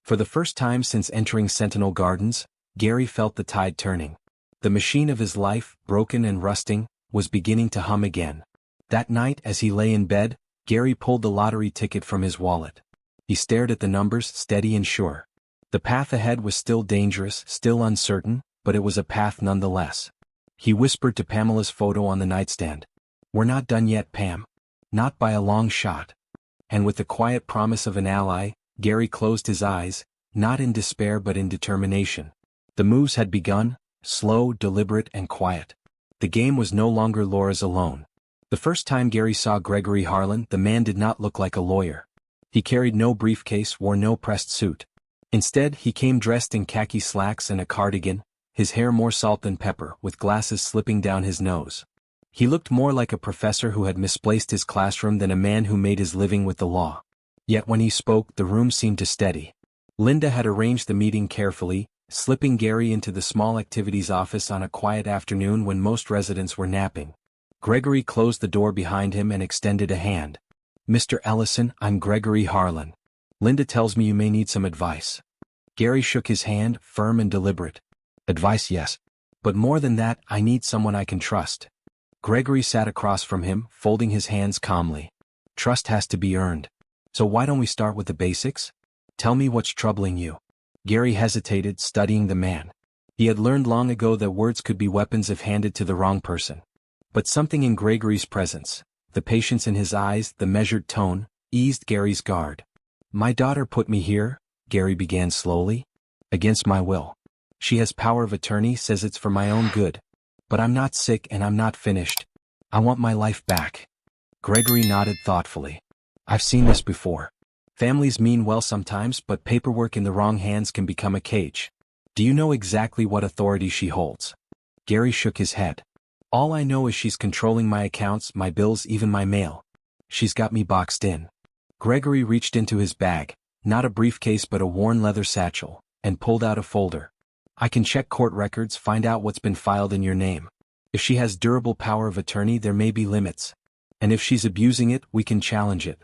For the first time since entering Sentinel Gardens, Gary felt the tide turning. The machine of his life, broken and rusting, was beginning to hum again. That night as he lay in bed, Gary pulled the lottery ticket from his wallet. He stared at the numbers, steady and sure. The path ahead was still dangerous, still uncertain, but it was a path nonetheless. He whispered to Pamela's photo on the nightstand. We're not done yet, Pam. Not by a long shot. And with the quiet promise of an ally, Gary closed his eyes, not in despair but in determination. The moves had begun, slow, deliberate and quiet. The game was no longer Laura's alone. The first time Gary saw Gregory Harlan, the man did not look like a lawyer. He carried no briefcase, wore no pressed suit. Instead, he came dressed in khaki slacks and a cardigan, his hair more salt than pepper, with glasses slipping down his nose. He looked more like a professor who had misplaced his classroom than a man who made his living with the law. Yet when he spoke, the room seemed to steady. Linda had arranged the meeting carefully, slipping Gary into the small activities office on a quiet afternoon when most residents were napping. Gregory closed the door behind him and extended a hand. Mr. Ellison, I'm Gregory Harlan. Linda tells me you may need some advice. Gary shook his hand, firm and deliberate. Advice, yes. But more than that, I need someone I can trust. Gregory sat across from him, folding his hands calmly. Trust has to be earned. So why don't we start with the basics? Tell me what's troubling you. Gary hesitated, studying the man. He had learned long ago that words could be weapons if handed to the wrong person. But something in Gregory's presence, the patience in his eyes, the measured tone, eased Gary's guard. My daughter put me here, Gary began slowly. Against my will. She has power of attorney, says it's for my own good. But I'm not sick and I'm not finished. I want my life back. Gregory nodded thoughtfully. I've seen this before. Families mean well sometimes, but paperwork in the wrong hands can become a cage. Do you know exactly what authority she holds? Gary shook his head. All I know is she's controlling my accounts, my bills, even my mail. She's got me boxed in. Gregory reached into his bag, not a briefcase but a worn leather satchel, and pulled out a folder. I can check court records, find out what's been filed in your name. If she has durable power of attorney, there may be limits. And if she's abusing it, we can challenge it.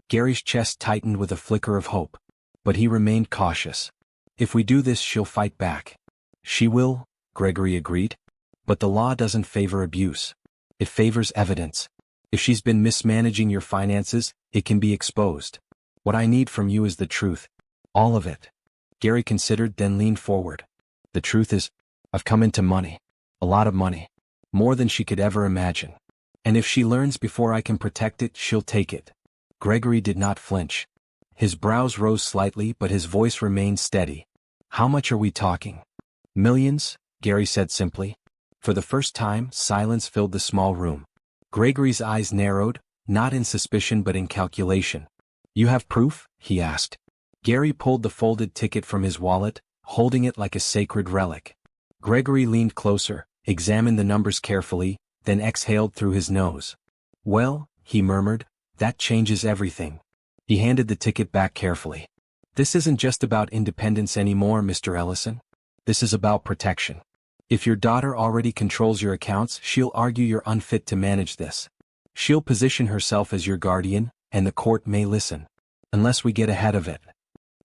Gary's chest tightened with a flicker of hope. But he remained cautious. If we do this, she'll fight back. She will, Gregory agreed. But the law doesn't favor abuse. It favors evidence. If she's been mismanaging your finances, it can be exposed. What I need from you is the truth. All of it. Gary considered, then leaned forward. The truth is, I've come into money. A lot of money. More than she could ever imagine. And if she learns before I can protect it, she'll take it. Gregory did not flinch. His brows rose slightly, but his voice remained steady. How much are we talking? Millions, Gary said simply. For the first time, silence filled the small room. Gregory's eyes narrowed, not in suspicion but in calculation. "You have proof?" he asked. Gary pulled the folded ticket from his wallet, holding it like a sacred relic. Gregory leaned closer, examined the numbers carefully, then exhaled through his nose. "Well," he murmured, "that changes everything." He handed the ticket back carefully. "This isn't just about independence anymore, Mr. Ellison. This is about protection. If your daughter already controls your accounts, she'll argue you're unfit to manage this. She'll position herself as your guardian, and the court may listen. Unless we get ahead of it."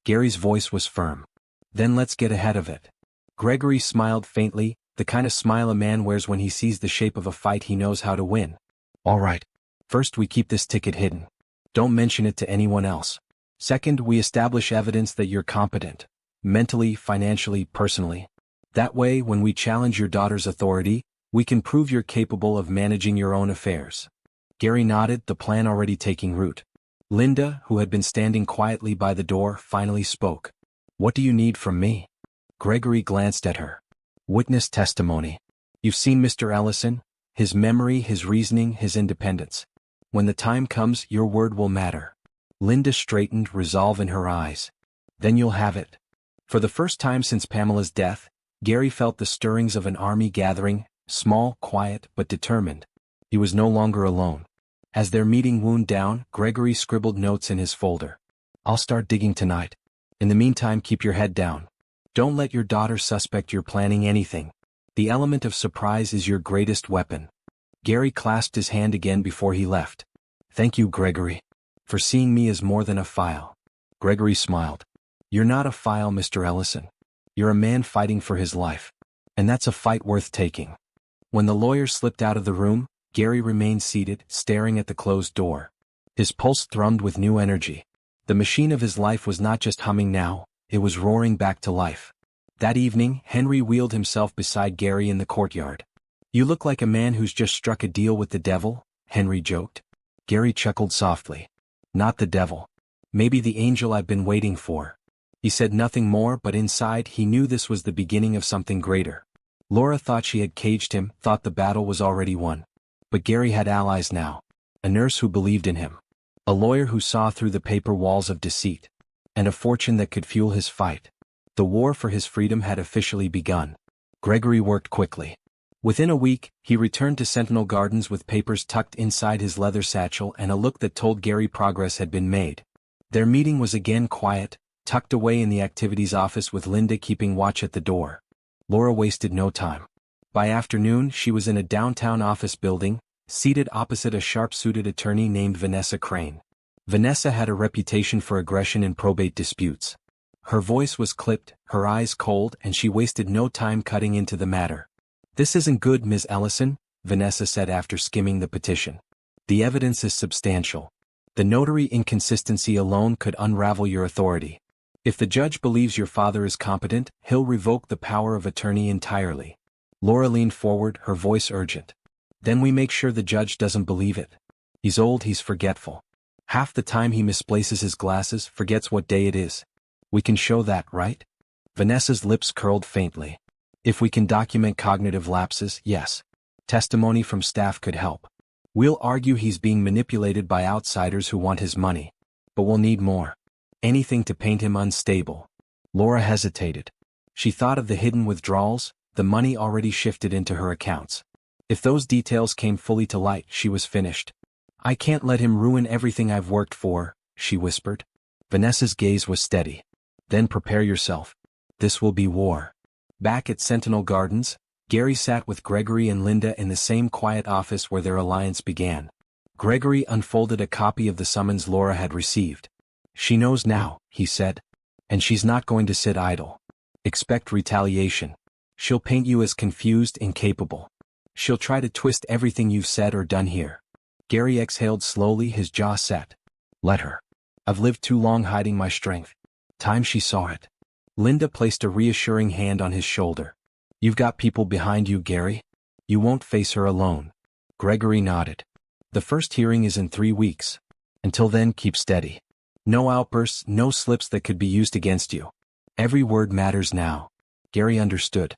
Gary's voice was firm. "Then let's get ahead of it." Gregory smiled faintly, the kind of smile a man wears when he sees the shape of a fight he knows how to win. "All right. First we keep this ticket hidden. Don't mention it to anyone else. Second, we establish evidence that you're competent. Mentally, financially, personally. That way, when we challenge your daughter's authority, we can prove you're capable of managing your own affairs." Gary nodded, the plan already taking root. Linda, who had been standing quietly by the door, finally spoke. "What do you need from me?" Gregory glanced at her. "Witness testimony. You've seen Mr. Ellison, his memory, his reasoning, his independence. When the time comes, your word will matter." Linda straightened, resolve in her eyes. "Then you'll have it." For the first time since Pamela's death, Gary felt the stirrings of an army gathering, small, quiet, but determined. He was no longer alone. As their meeting wound down, Gregory scribbled notes in his folder. "I'll start digging tonight. In the meantime, keep your head down. Don't let your daughter suspect you're planning anything. The element of surprise is your greatest weapon." Gary clasped his hand again before he left. "Thank you, Gregory, for seeing me as more than a file." Gregory smiled. "You're not a file, Mr. Ellison. You're a man fighting for his life. And that's a fight worth taking." When the lawyer slipped out of the room, Gary remained seated, staring at the closed door. His pulse thrummed with new energy. The machine of his life was not just humming now, it was roaring back to life. That evening, Henry wheeled himself beside Gary in the courtyard. "You look like a man who's just struck a deal with the devil," Henry joked. Gary chuckled softly. "Not the devil. Maybe the angel I've been waiting for." He said nothing more, but inside he knew this was the beginning of something greater. Laura thought she had caged him, thought the battle was already won. But Gary had allies now. A nurse who believed in him. A lawyer who saw through the paper walls of deceit. And a fortune that could fuel his fight. The war for his freedom had officially begun. Gregory worked quickly. Within a week, he returned to Sentinel Gardens with papers tucked inside his leather satchel and a look that told Gary progress had been made. Their meeting was again quiet, tucked away in the activities office with Linda keeping watch at the door. Laura wasted no time. By afternoon, she was in a downtown office building, seated opposite a sharp-suited attorney named Vanessa Crane. Vanessa had a reputation for aggression in probate disputes. Her voice was clipped, her eyes cold, and she wasted no time cutting into the matter. "This isn't good, Ms. Ellison," Vanessa said after skimming the petition. "The evidence is substantial. The notary inconsistency alone could unravel your authority. If the judge believes your father is competent, he'll revoke the power of attorney entirely." Laura leaned forward, her voice urgent. "Then we make sure the judge doesn't believe it. He's old, he's forgetful. Half the time he misplaces his glasses, forgets what day it is. We can show that, right?" Vanessa's lips curled faintly. "If we can document cognitive lapses, yes. Testimony from staff could help. We'll argue he's being manipulated by outsiders who want his money. But we'll need more. Anything to paint him unstable." Laura hesitated. She thought of the hidden withdrawals, the money already shifted into her accounts. If those details came fully to light, she was finished. "I can't let him ruin everything I've worked for," she whispered. Vanessa's gaze was steady. "Then prepare yourself. This will be war." Back at Sentinel Gardens, Gary sat with Gregory and Linda in the same quiet office where their alliance began. Gregory unfolded a copy of the summons Laura had received. "She knows now," he said. "And she's not going to sit idle. Expect retaliation. She'll paint you as confused, incapable. She'll try to twist everything you've said or done here." Gary exhaled slowly, his jaw set. "Let her. I've lived too long hiding my strength. Time she saw it." Linda placed a reassuring hand on his shoulder. "You've got people behind you, Gary. You won't face her alone." Gregory nodded. "The first hearing is in 3 weeks. Until then, keep steady. No outbursts, no slips that could be used against you. Every word matters now." Gary understood.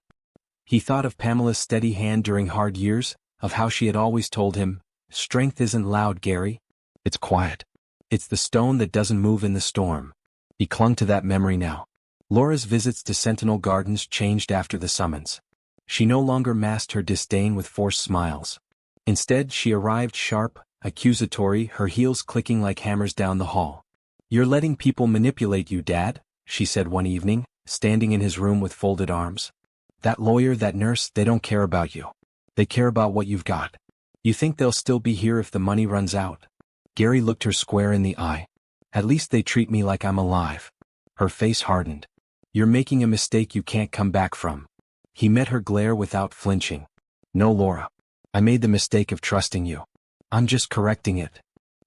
He thought of Pamela's steady hand during hard years, of how she had always told him, "Strength isn't loud, Gary. It's quiet. It's the stone that doesn't move in the storm. He clung to that memory now. Laura's visits to Sentinel Gardens changed after the summons. She no longer masked her disdain with forced smiles. Instead, she arrived sharp, accusatory, her heels clicking like hammers down the hall. "You're letting people manipulate you, Dad," she said one evening, standing in his room with folded arms. "That lawyer, that nurse, they don't care about you. They care about what you've got. You think they'll still be here if the money runs out?" Gary looked her square in the eye. "At least they treat me like I'm alive." Her face hardened. "You're making a mistake you can't come back from." He met her glare without flinching. "No, Laura. I made the mistake of trusting you. I'm just correcting it."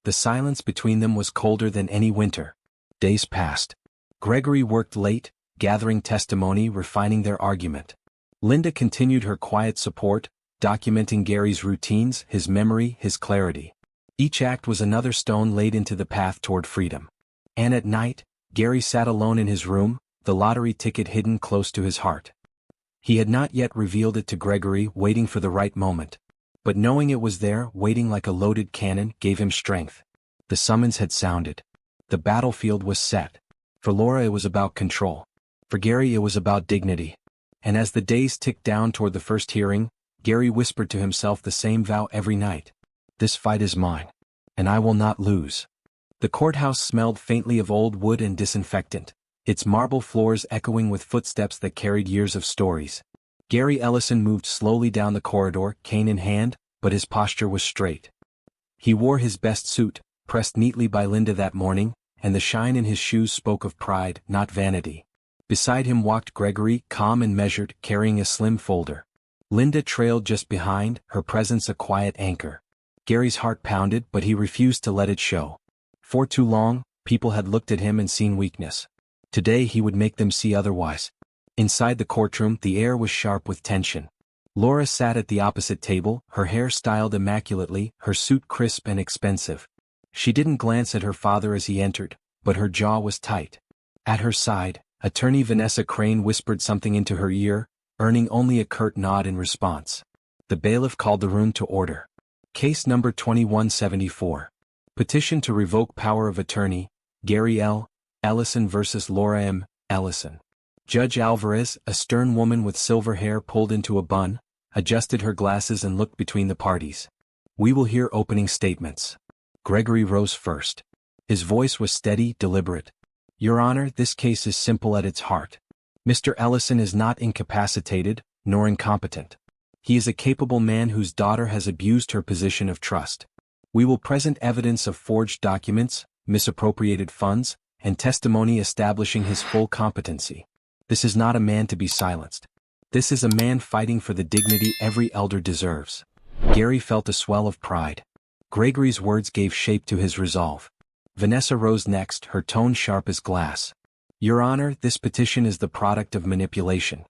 The silence between them was colder than any winter. Days passed. Gregory worked late, gathering testimony, refining their argument. Linda continued her quiet support, documenting Gary's routines, his memory, his clarity. Each act was another stone laid into the path toward freedom. And at night, Gary sat alone in his room, the lottery ticket hidden close to his heart. He had not yet revealed it to Gregory, waiting for the right moment. But knowing it was there, waiting like a loaded cannon, gave him strength. The summons had sounded. The battlefield was set. For Laura it was about control. For Gary it was about dignity. And as the days ticked down toward the first hearing, Gary whispered to himself the same vow every night. "This fight is mine. And I will not lose." The courthouse smelled faintly of old wood and disinfectant, its marble floors echoing with footsteps that carried years of stories. Gary Ellison moved slowly down the corridor, cane in hand, but his posture was straight. He wore his best suit, pressed neatly by Linda that morning, and the shine in his shoes spoke of pride, not vanity. Beside him walked Gregory, calm and measured, carrying a slim folder. Linda trailed just behind, her presence a quiet anchor. Gary's heart pounded, but he refused to let it show. For too long, people had looked at him and seen weakness. Today he would make them see otherwise. Inside the courtroom, the air was sharp with tension. Laura sat at the opposite table, her hair styled immaculately, her suit crisp and expensive. She didn't glance at her father as he entered, but her jaw was tight. At her side, attorney Vanessa Crane whispered something into her ear, earning only a curt nod in response. The bailiff called the room to order. Case number 2174. Petition to revoke power of attorney, Gary L. Ellison versus Laura M. Ellison. Judge Alvarez, a stern woman with silver hair pulled into a bun, adjusted her glasses and looked between the parties. "We will hear opening statements." Gregory rose first. His voice was steady, deliberate. "Your Honor, this case is simple at its heart. Mr. Ellison is not incapacitated, nor incompetent. He is a capable man whose daughter has abused her position of trust. We will present evidence of forged documents, misappropriated funds, and testimony establishing his full competency. This is not a man to be silenced. This is a man fighting for the dignity every elder deserves." Gary felt a swell of pride. Gregory's words gave shape to his resolve. Vanessa rose next, her tone sharp as glass. "Your Honor, this petition is the product of manipulation.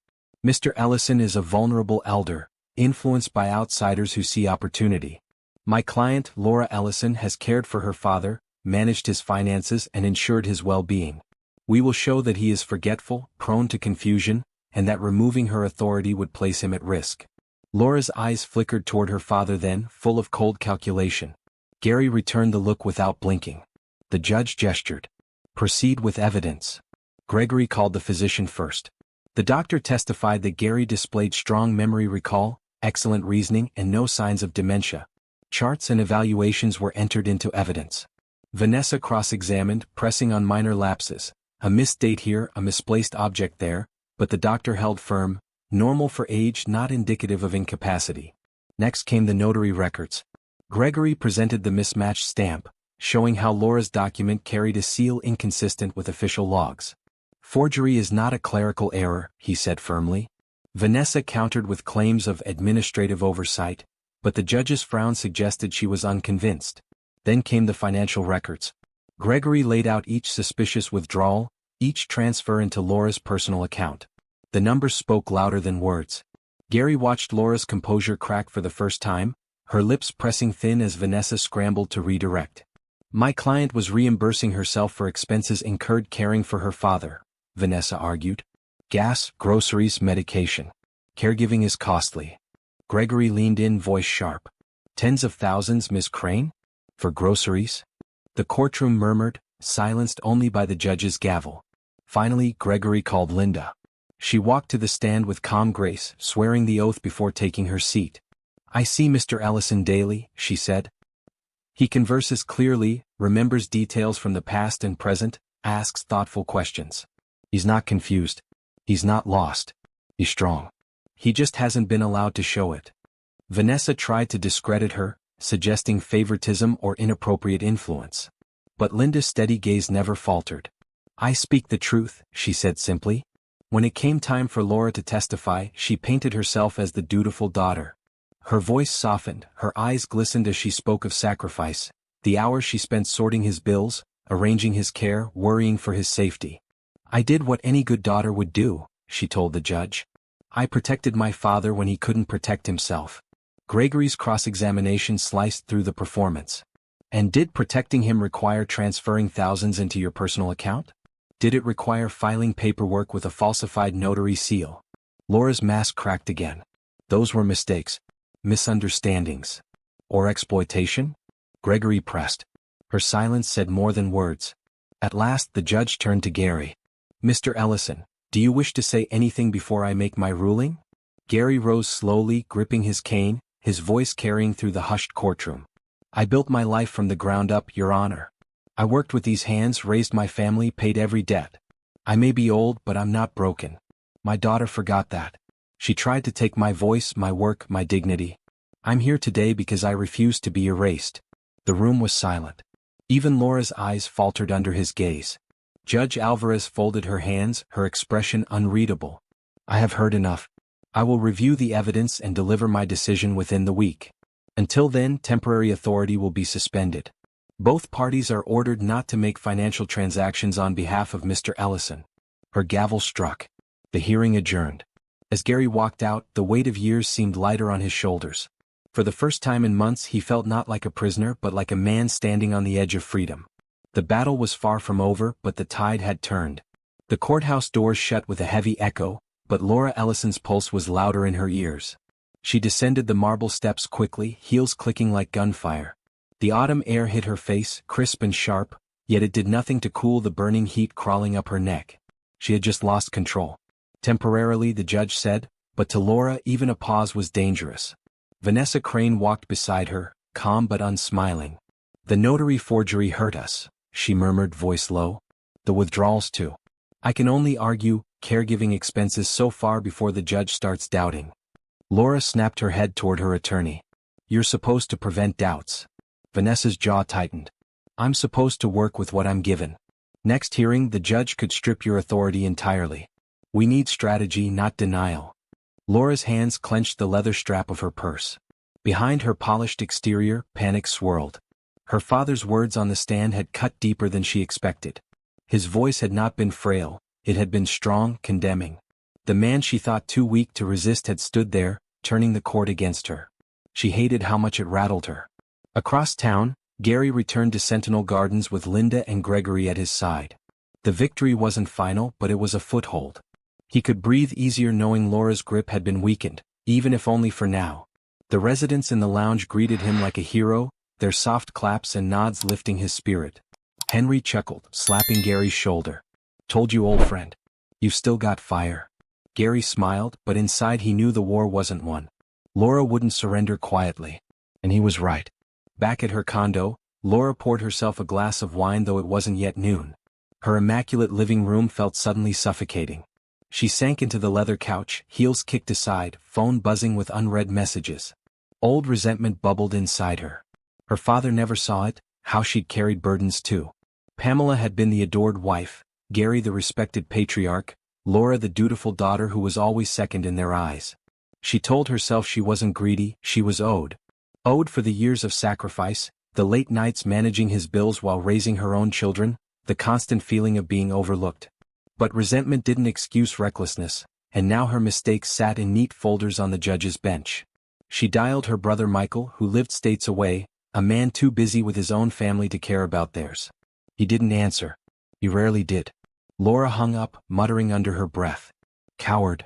Mr. Ellison is a vulnerable elder, influenced by outsiders who see opportunity. My client, Laura Ellison, has cared for her father, managed his finances, and ensured his well-being. We will show that he is forgetful, prone to confusion, and that removing her authority would place him at risk." Laura's eyes flickered toward her father then, full of cold calculation. Gary returned the look without blinking. The judge gestured. "Proceed with evidence." Gregory called the physician first. The doctor testified that Gary displayed strong memory recall, excellent reasoning, and no signs of dementia. Charts and evaluations were entered into evidence. Vanessa cross-examined, pressing on minor lapses. A missed date here, a misplaced object there, but the doctor held firm, normal for age, not indicative of incapacity. Next came the notary records. Gregory presented the mismatched stamp, showing how Laura's document carried a seal inconsistent with official logs. "Forgery is not a clerical error," he said firmly. Vanessa countered with claims of administrative oversight, but the judge's frown suggested she was unconvinced. Then came the financial records. Gregory laid out each suspicious withdrawal, each transfer into Laura's personal account. The numbers spoke louder than words. Gary watched Laura's composure crack for the first time, her lips pressing thin as Vanessa scrambled to redirect. "My client was reimbursing herself for expenses incurred caring for her father," Vanessa argued. "Gas, groceries, medication. Caregiving is costly." Gregory leaned in, voice sharp. "Tens of thousands, Miss Crane? For groceries?" The courtroom murmured, silenced only by the judge's gavel. Finally, Gregory called Linda. She walked to the stand with calm grace, swearing the oath before taking her seat. "I see Mr. Ellison daily," she said. "He converses clearly, remembers details from the past and present, asks thoughtful questions. He's not confused. He's not lost. He's strong. He just hasn't been allowed to show it." Vanessa tried to discredit her, suggesting favoritism or inappropriate influence. But Linda's steady gaze never faltered. "I speak the truth," she said simply. When it came time for Laura to testify, she painted herself as the dutiful daughter. Her voice softened, her eyes glistened as she spoke of sacrifice, the hours she spent sorting his bills, arranging his care, worrying for his safety. "I did what any good daughter would do," she told the judge. "I protected my father when he couldn't protect himself." Gregory's cross-examination sliced through the performance. "And did protecting him require transferring thousands into your personal account? Did it require filing paperwork with a falsified notary seal?" Laura's mask cracked again. "Those were mistakes. Misunderstandings. Or exploitation?" Gregory pressed. Her silence said more than words. At last the judge turned to Gary. "Mr. Ellison, do you wish to say anything before I make my ruling?" Gary rose slowly, gripping his cane, his voice carrying through the hushed courtroom. "I built my life from the ground up, Your Honor. I worked with these hands, raised my family, paid every debt. I may be old, but I'm not broken. My daughter forgot that. She tried to take my voice, my work, my dignity. I'm here today because I refuse to be erased." The room was silent. Even Laura's eyes faltered under his gaze. Judge Alvarez folded her hands, her expression unreadable. "I have heard enough. I will review the evidence and deliver my decision within the week. Until then, temporary authority will be suspended. Both parties are ordered not to make financial transactions on behalf of Mr. Ellison." Her gavel struck. The hearing adjourned. As Gary walked out, the weight of years seemed lighter on his shoulders. For the first time in months he felt not like a prisoner but like a man standing on the edge of freedom. The battle was far from over, but the tide had turned. The courthouse doors shut with a heavy echo, but Laura Ellison's pulse was louder in her ears. She descended the marble steps quickly, heels clicking like gunfire. The autumn air hit her face, crisp and sharp, yet it did nothing to cool the burning heat crawling up her neck. She had just lost control. Temporarily, the judge said, but to Laura even a pause was dangerous. Vanessa Crane walked beside her, calm but unsmiling. "The notary forgery hurt us," she murmured, voice low. "The withdrawals too. I can only argue, caregiving expenses so far before the judge starts doubting." Laura snapped her head toward her attorney. "You're supposed to prevent doubts." Vanessa's jaw tightened. "I'm supposed to work with what I'm given. Next hearing, the judge could strip your authority entirely. We need strategy, not denial." Laura's hands clenched the leather strap of her purse. Behind her polished exterior, panic swirled. Her father's words on the stand had cut deeper than she expected. His voice had not been frail, it had been strong, condemning. The man she thought too weak to resist had stood there, turning the court against her. She hated how much it rattled her. Across town, Gary returned to Sentinel Gardens with Linda and Gregory at his side. The victory wasn't final, but it was a foothold. He could breathe easier knowing Laura's grip had been weakened, even if only for now. The residents in the lounge greeted him like a hero, their soft claps and nods lifting his spirit. Henry chuckled, slapping Gary's shoulder. "Told you, old friend. You've still got fire." Gary smiled, but inside he knew the war wasn't won. Laura wouldn't surrender quietly. And he was right. Back at her condo, Laura poured herself a glass of wine though it wasn't yet noon. Her immaculate living room felt suddenly suffocating. She sank into the leather couch, heels kicked aside, phone buzzing with unread messages. Old resentment bubbled inside her. Her father never saw it, how she'd carried burdens too. Pamela had been the adored wife, Gary the respected patriarch, Laura the dutiful daughter who was always second in their eyes. She told herself she wasn't greedy, she was owed. Owed for the years of sacrifice, the late nights managing his bills while raising her own children, the constant feeling of being overlooked. But resentment didn't excuse recklessness, and now her mistakes sat in neat folders on the judge's bench. She dialed her brother Michael, who lived states away, a man too busy with his own family to care about theirs. He didn't answer. He rarely did. Laura hung up, muttering under her breath. Coward.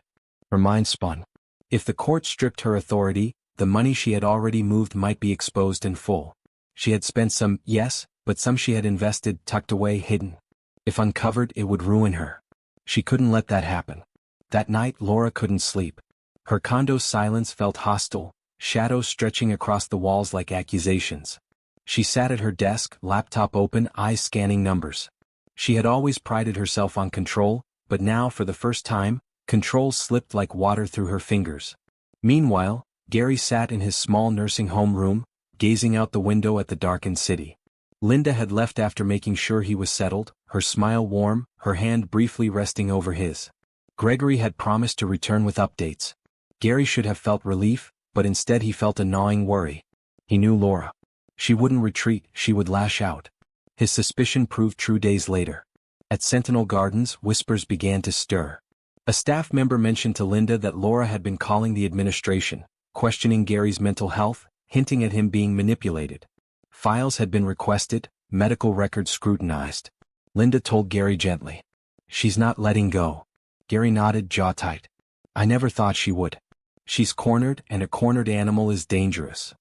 Her mind spun. If the court stripped her authority, the money she had already moved might be exposed in full. She had spent some, yes, but some she had invested, tucked away, hidden. If uncovered, it would ruin her. She couldn't let that happen. That night, Laura couldn't sleep. Her condo's silence felt hostile, shadows stretching across the walls like accusations. She sat at her desk, laptop open, eyes scanning numbers. She had always prided herself on control, but now, for the first time, control slipped like water through her fingers. Meanwhile, Gary sat in his small nursing home room, gazing out the window at the darkened city. Linda had left after making sure he was settled, her smile warm, her hand briefly resting over his. Gregory had promised to return with updates. Gary should have felt relief, but instead he felt a gnawing worry. He knew Laura. She wouldn't retreat, she would lash out. His suspicion proved true days later. At Sentinel Gardens, whispers began to stir. A staff member mentioned to Linda that Laura had been calling the administration, questioning Gary's mental health, hinting at him being manipulated. Files had been requested, medical records scrutinized. Linda told Gary gently. "She's not letting go." Gary nodded, jaw tight. "I never thought she would. She's cornered, and a cornered animal is dangerous."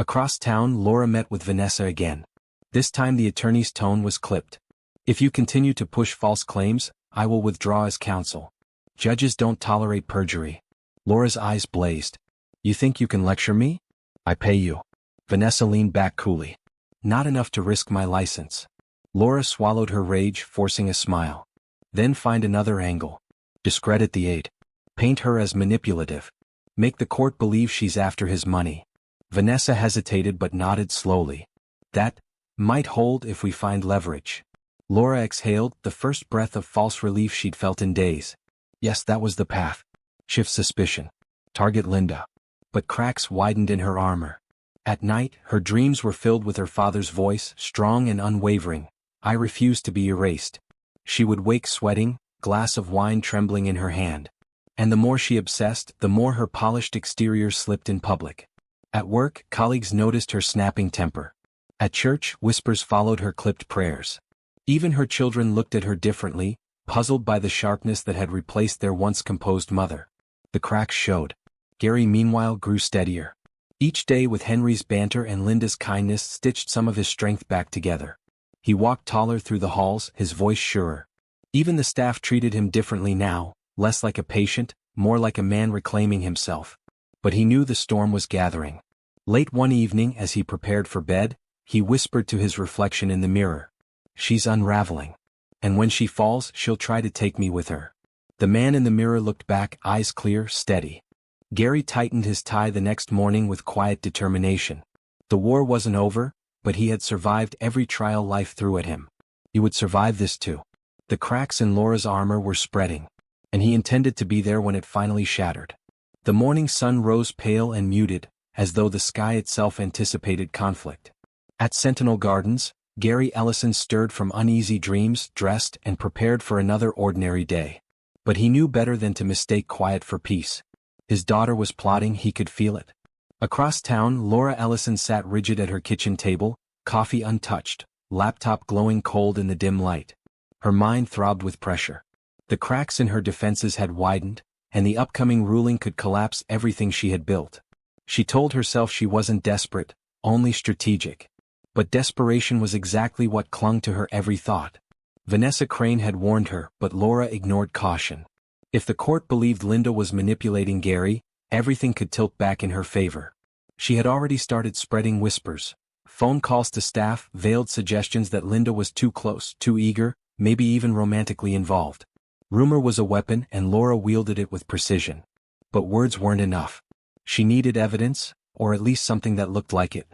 Across town, Laura met with Vanessa again. This time the attorney's tone was clipped. "If you continue to push false claims, I will withdraw as counsel. Judges don't tolerate perjury." Laura's eyes blazed. "You think you can lecture me? I pay you." Vanessa leaned back coolly. "Not enough to risk my license." Laura swallowed her rage, forcing a smile. "Then find another angle. Discredit the aide. Paint her as manipulative. Make the court believe she's after his money." Vanessa hesitated but nodded slowly. "That might hold if we find leverage." Laura exhaled, the first breath of false relief she'd felt in days. Yes, that was the path. Shift suspicion. Target Linda. But cracks widened in her armor. At night, her dreams were filled with her father's voice, strong and unwavering. "I refuse to be erased." She would wake sweating, glass of wine trembling in her hand. And the more she obsessed, the more her polished exterior slipped in public. At work, colleagues noticed her snapping temper. At church, whispers followed her clipped prayers. Even her children looked at her differently, puzzled by the sharpness that had replaced their once composed mother. The cracks showed. Gary meanwhile grew steadier. Each day with Henry's banter and Linda's kindness stitched some of his strength back together. He walked taller through the halls, his voice surer. Even the staff treated him differently now, less like a patient, more like a man reclaiming himself. But he knew the storm was gathering. Late one evening as he prepared for bed, he whispered to his reflection in the mirror. "She's unraveling. And when she falls, she'll try to take me with her." The man in the mirror looked back, eyes clear, steady. Gary tightened his tie the next morning with quiet determination. The war wasn't over, but he had survived every trial life threw at him. He would survive this too. The cracks in Laura's armor were spreading, and he intended to be there when it finally shattered. The morning sun rose pale and muted, as though the sky itself anticipated conflict. At Sentinel Gardens, Gary Ellison stirred from uneasy dreams, dressed and prepared for another ordinary day. But he knew better than to mistake quiet for peace. His daughter was plotting, he could feel it. Across town, Laura Ellison sat rigid at her kitchen table, coffee untouched, laptop glowing cold in the dim light. Her mind throbbed with pressure. The cracks in her defenses had widened, and the upcoming ruling could collapse everything she had built. She told herself she wasn't desperate, only strategic. But desperation was exactly what clung to her every thought. Vanessa Crane had warned her, but Laura ignored caution. If the court believed Linda was manipulating Gary, everything could tilt back in her favor. She had already started spreading whispers. Phone calls to staff, veiled suggestions that Linda was too close, too eager, maybe even romantically involved. Rumor was a weapon, and Laura wielded it with precision. But words weren't enough. She needed evidence, or at least something that looked like it.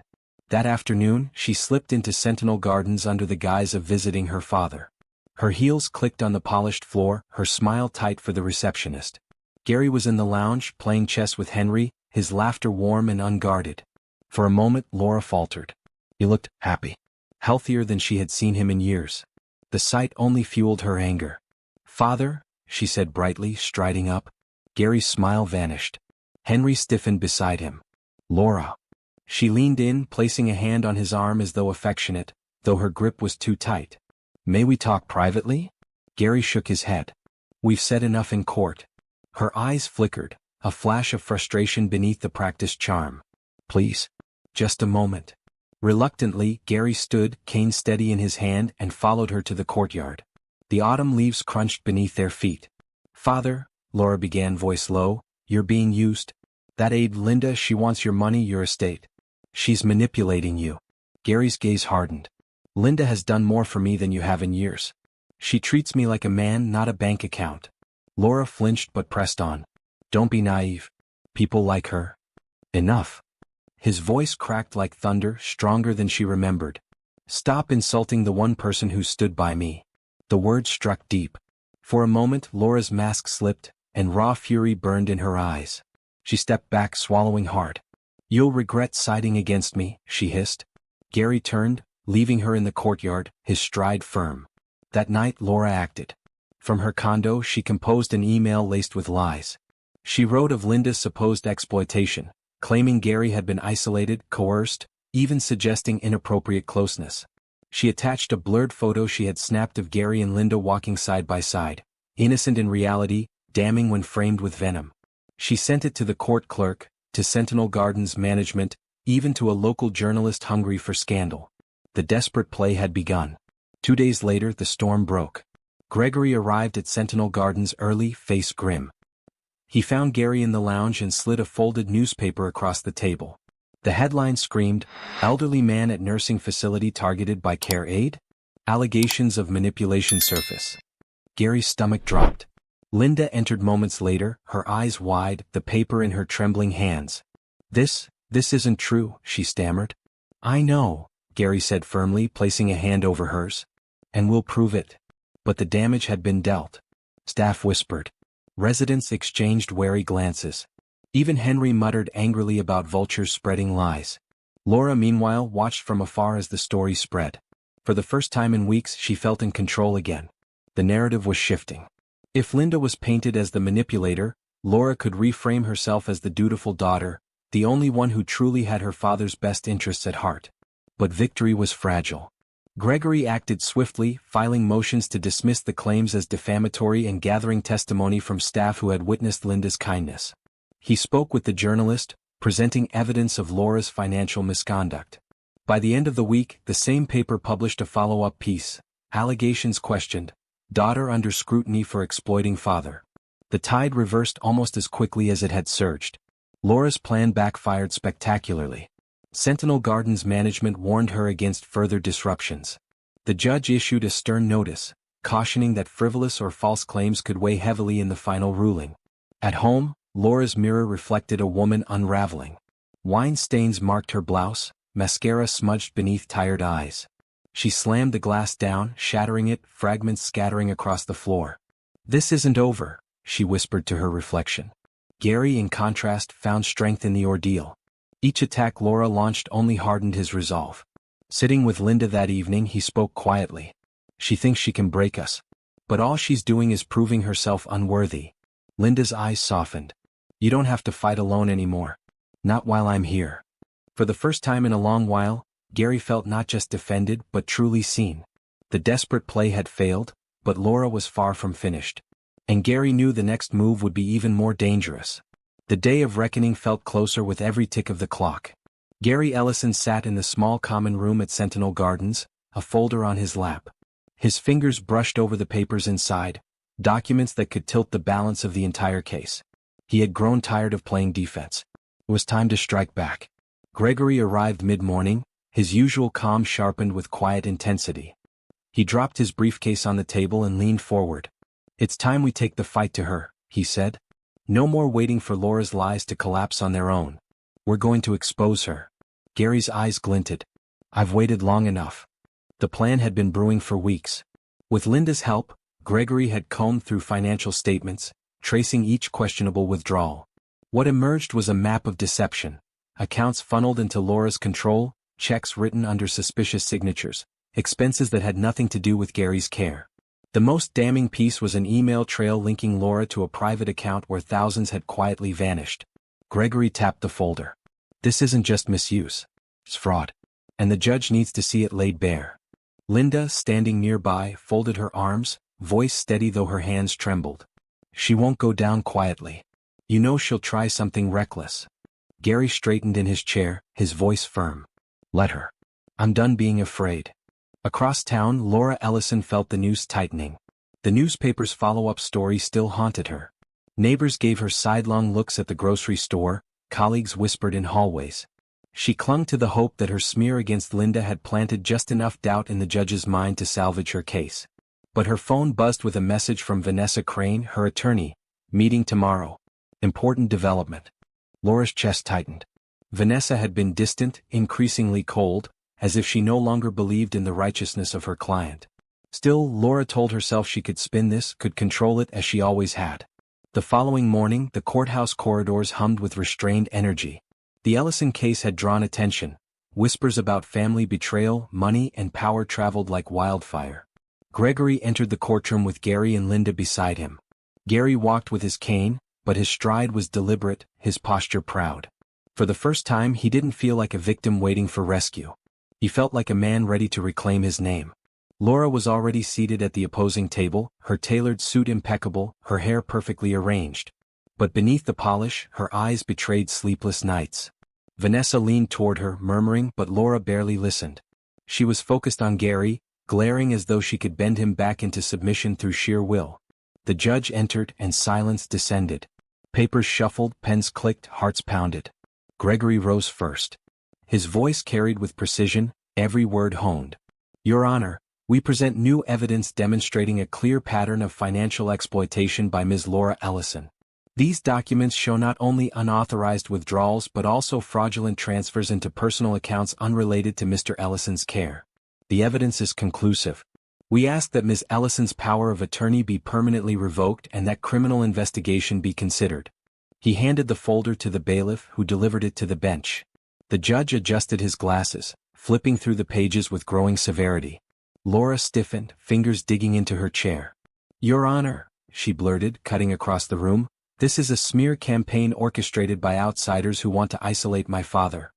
That afternoon, she slipped into Sentinel Gardens under the guise of visiting her father. Her heels clicked on the polished floor, her smile tight for the receptionist. Gary was in the lounge, playing chess with Henry, his laughter warm and unguarded. For a moment, Laura faltered. He looked happy. Healthier than she had seen him in years. The sight only fueled her anger. "Father," she said brightly, striding up. Gary's smile vanished. Henry stiffened beside him. "Laura." She leaned in, placing a hand on his arm as though affectionate, though her grip was too tight. "May we talk privately?" Gary shook his head. "We've said enough in court." Her eyes flickered, a flash of frustration beneath the practiced charm. "Please. Just a moment." Reluctantly, Gary stood, cane steady in his hand, and followed her to the courtyard. The autumn leaves crunched beneath their feet. "Father," Laura began, voice low, "you're being used. That aide Linda, she wants your money, your estate. She's manipulating you." Gary's gaze hardened. "Linda has done more for me than you have in years. She treats me like a man, not a bank account." Laura flinched but pressed on. "Don't be naive. People like her." "Enough." His voice cracked like thunder, stronger than she remembered. "Stop insulting the one person who stood by me." The words struck deep. For a moment Laura's mask slipped, and raw fury burned in her eyes. She stepped back, swallowing hard. "You'll regret siding against me," she hissed. Gary turned, leaving her in the courtyard, his stride firm. That night Laura acted. From her condo she composed an email laced with lies. She wrote of Linda's supposed exploitation, claiming Gary had been isolated, coerced, even suggesting inappropriate closeness. She attached a blurred photo she had snapped of Gary and Linda walking side by side, innocent in reality, damning when framed with venom. She sent it to the court clerk, to Sentinel Gardens management, even to a local journalist hungry for scandal. The desperate play had begun. 2 days later the storm broke. Gregory arrived at Sentinel Gardens early, face grim. He found Gary in the lounge and slid a folded newspaper across the table. The headline screamed, "Elderly man at nursing facility targeted by care aide? Allegations of manipulation surface." Gary's stomach dropped. Linda entered moments later, her eyes wide, the paper in her trembling hands. This isn't true," she stammered. "I know," Gary said firmly, placing a hand over hers. "And we'll prove it." But the damage had been dealt. Staff whispered. Residents exchanged wary glances. Even Henry muttered angrily about vultures spreading lies. Laura meanwhile watched from afar as the story spread. For the first time in weeks she felt in control again. The narrative was shifting. If Linda was painted as the manipulator, Laura could reframe herself as the dutiful daughter, the only one who truly had her father's best interests at heart. But victory was fragile. Gregory acted swiftly, filing motions to dismiss the claims as defamatory and gathering testimony from staff who had witnessed Linda's kindness. He spoke with the journalist, presenting evidence of Laura's financial misconduct. By the end of the week, the same paper published a follow-up piece, "Allegations questioned, daughter under scrutiny for exploiting father." The tide reversed almost as quickly as it had surged. Laura's plan backfired spectacularly. Sentinel Gardens management warned her against further disruptions. The judge issued a stern notice, cautioning that frivolous or false claims could weigh heavily in the final ruling. At home, Laura's mirror reflected a woman unraveling. Wine stains marked her blouse, mascara smudged beneath tired eyes. She slammed the glass down, shattering it, fragments scattering across the floor. "This isn't over," she whispered to her reflection. Gary, in contrast, found strength in the ordeal. Each attack Laura launched only hardened his resolve. Sitting with Linda that evening, he spoke quietly. "She thinks she can break us. But all she's doing is proving herself unworthy." Linda's eyes softened. "You don't have to fight alone anymore. Not while I'm here." For the first time in a long while, Gary felt not just defended but truly seen. The desperate play had failed, but Laura was far from finished. And Gary knew the next move would be even more dangerous. The day of reckoning felt closer with every tick of the clock. Gary Ellison sat in the small common room at Sentinel Gardens, a folder on his lap. His fingers brushed over the papers inside, documents that could tilt the balance of the entire case. He had grown tired of playing defense. It was time to strike back. Gregory arrived mid-morning, his usual calm sharpened with quiet intensity. He dropped his briefcase on the table and leaned forward. "It's time we take the fight to her," he said. "No more waiting for Laura's lies to collapse on their own. We're going to expose her." Gary's eyes glinted. "I've waited long enough." The plan had been brewing for weeks. With Linda's help, Gregory had combed through financial statements, tracing each questionable withdrawal. What emerged was a map of deception. Accounts funneled into Laura's control, checks written under suspicious signatures, expenses that had nothing to do with Gary's care. The most damning piece was an email trail linking Laura to a private account where thousands had quietly vanished. Gregory tapped the folder. "This isn't just misuse. It's fraud. And the judge needs to see it laid bare." Linda, standing nearby, folded her arms, voice steady though her hands trembled. "She won't go down quietly. You know she'll try something reckless." Gary straightened in his chair, his voice firm. "Let her." I'm done being afraid. Across town, Laura Ellison felt the noose tightening. The newspaper's follow-up story still haunted her. Neighbors gave her sidelong looks at the grocery store, colleagues whispered in hallways. She clung to the hope that her smear against Linda had planted just enough doubt in the judge's mind to salvage her case. But her phone buzzed with a message from Vanessa Crane, her attorney. Meeting tomorrow. Important development. Laura's chest tightened. Vanessa had been distant, increasingly cold, as if she no longer believed in the righteousness of her client. Still, Laura told herself she could spin this, could control it as she always had. The following morning, the courthouse corridors hummed with restrained energy. The Ellison case had drawn attention. Whispers about family betrayal, money, and power traveled like wildfire. Gregory entered the courtroom with Gary and Linda beside him. Gary walked with his cane, but his stride was deliberate, his posture proud. For the first time, he didn't feel like a victim waiting for rescue. He felt like a man ready to reclaim his name. Laura was already seated at the opposing table, her tailored suit impeccable, her hair perfectly arranged. But beneath the polish, her eyes betrayed sleepless nights. Vanessa leaned toward her, murmuring, but Laura barely listened. She was focused on Gary, glaring as though she could bend him back into submission through sheer will. The judge entered, and silence descended. Papers shuffled, pens clicked, hearts pounded. Gregory rose first. His voice carried with precision, every word honed. Your Honor, we present new evidence demonstrating a clear pattern of financial exploitation by Ms. Laura Ellison. These documents show not only unauthorized withdrawals but also fraudulent transfers into personal accounts unrelated to Mr. Ellison's care. The evidence is conclusive. We ask that Ms. Ellison's power of attorney be permanently revoked and that criminal investigation be considered. He handed the folder to the bailiff, who delivered it to the bench. The judge adjusted his glasses, flipping through the pages with growing severity. Laura stiffened, fingers digging into her chair. Your Honor, she blurted, cutting across the room, this is a smear campaign orchestrated by outsiders who want to isolate my father.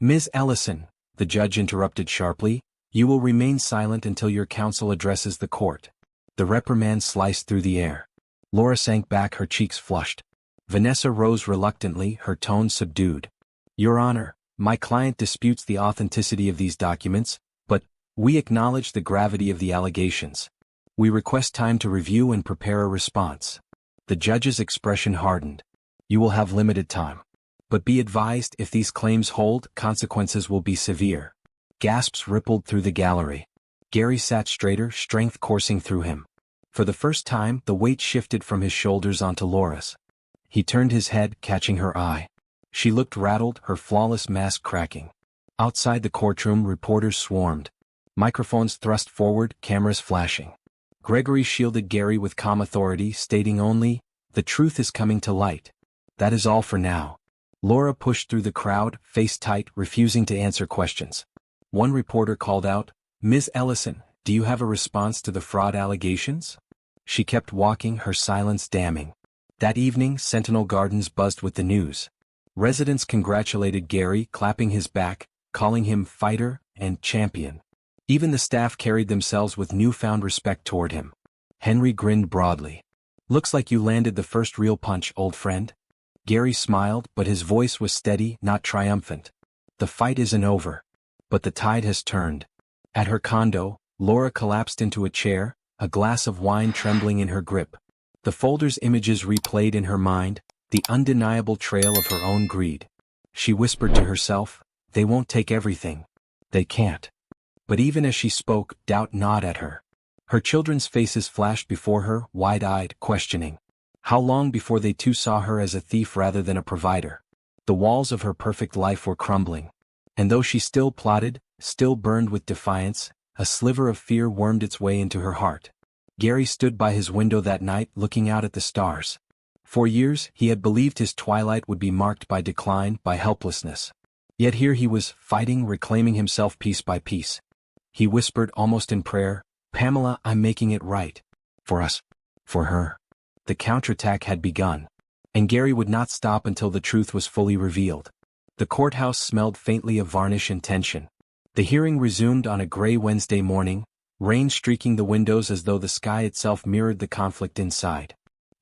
Ms. Ellison, the judge interrupted sharply, you will remain silent until your counsel addresses the court. The reprimand sliced through the air. Laura sank back, her cheeks flushed. Vanessa rose reluctantly, her tone subdued. Your Honor, my client disputes the authenticity of these documents, but we acknowledge the gravity of the allegations. We request time to review and prepare a response. The judge's expression hardened. You will have limited time. But be advised, if these claims hold, consequences will be severe. Gasps rippled through the gallery. Gary sat straighter, strength coursing through him. For the first time, the weight shifted from his shoulders onto Laura's. He turned his head, catching her eye. She looked rattled, her flawless mask cracking. Outside the courtroom, reporters swarmed. Microphones thrust forward, cameras flashing. Gregory shielded Gary with calm authority, stating only, the truth is coming to light. That is all for now. Laura pushed through the crowd, face tight, refusing to answer questions. One reporter called out, Ms. Ellison, do you have a response to the fraud allegations? She kept walking, her silence damning. That evening, Sentinel Gardens buzzed with the news. Residents congratulated Gary, clapping his back, calling him fighter and champion. Even the staff carried themselves with newfound respect toward him. Henry grinned broadly. Looks like you landed the first real punch, old friend. Gary smiled, but his voice was steady, not triumphant. The fight isn't over. But the tide has turned. At her condo, Laura collapsed into a chair, a glass of wine trembling in her grip. The folder's images replayed in her mind, the undeniable trail of her own greed. She whispered to herself, they won't take everything. They can't. But even as she spoke, doubt gnawed at her. Her children's faces flashed before her, wide-eyed, questioning. How long before they too saw her as a thief rather than a provider? The walls of her perfect life were crumbling. And though she still plotted, still burned with defiance, a sliver of fear wormed its way into her heart. Gary stood by his window that night, looking out at the stars. For years, he had believed his twilight would be marked by decline, by helplessness. Yet here he was, fighting, reclaiming himself piece by piece. He whispered almost in prayer, Pamela, I'm making it right. For us. For her. The counterattack had begun. And Gary would not stop until the truth was fully revealed. The courthouse smelled faintly of varnish and tension. The hearing resumed on a gray Wednesday morning, rain streaking the windows as though the sky itself mirrored the conflict inside.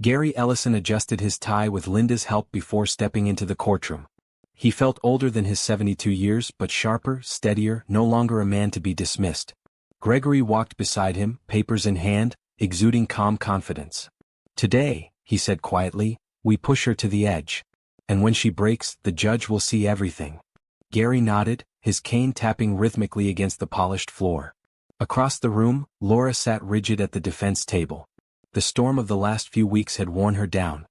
Gary Ellison adjusted his tie with Linda's help before stepping into the courtroom. He felt older than his 72 years but sharper, steadier, no longer a man to be dismissed. Gregory walked beside him, papers in hand, exuding calm confidence. "Today," he said quietly, "we push her to the edge. And when she breaks, the judge will see everything." Gary nodded, his cane tapping rhythmically against the polished floor. Across the room, Laura sat rigid at the defense table. The storm of the last few weeks had worn her down.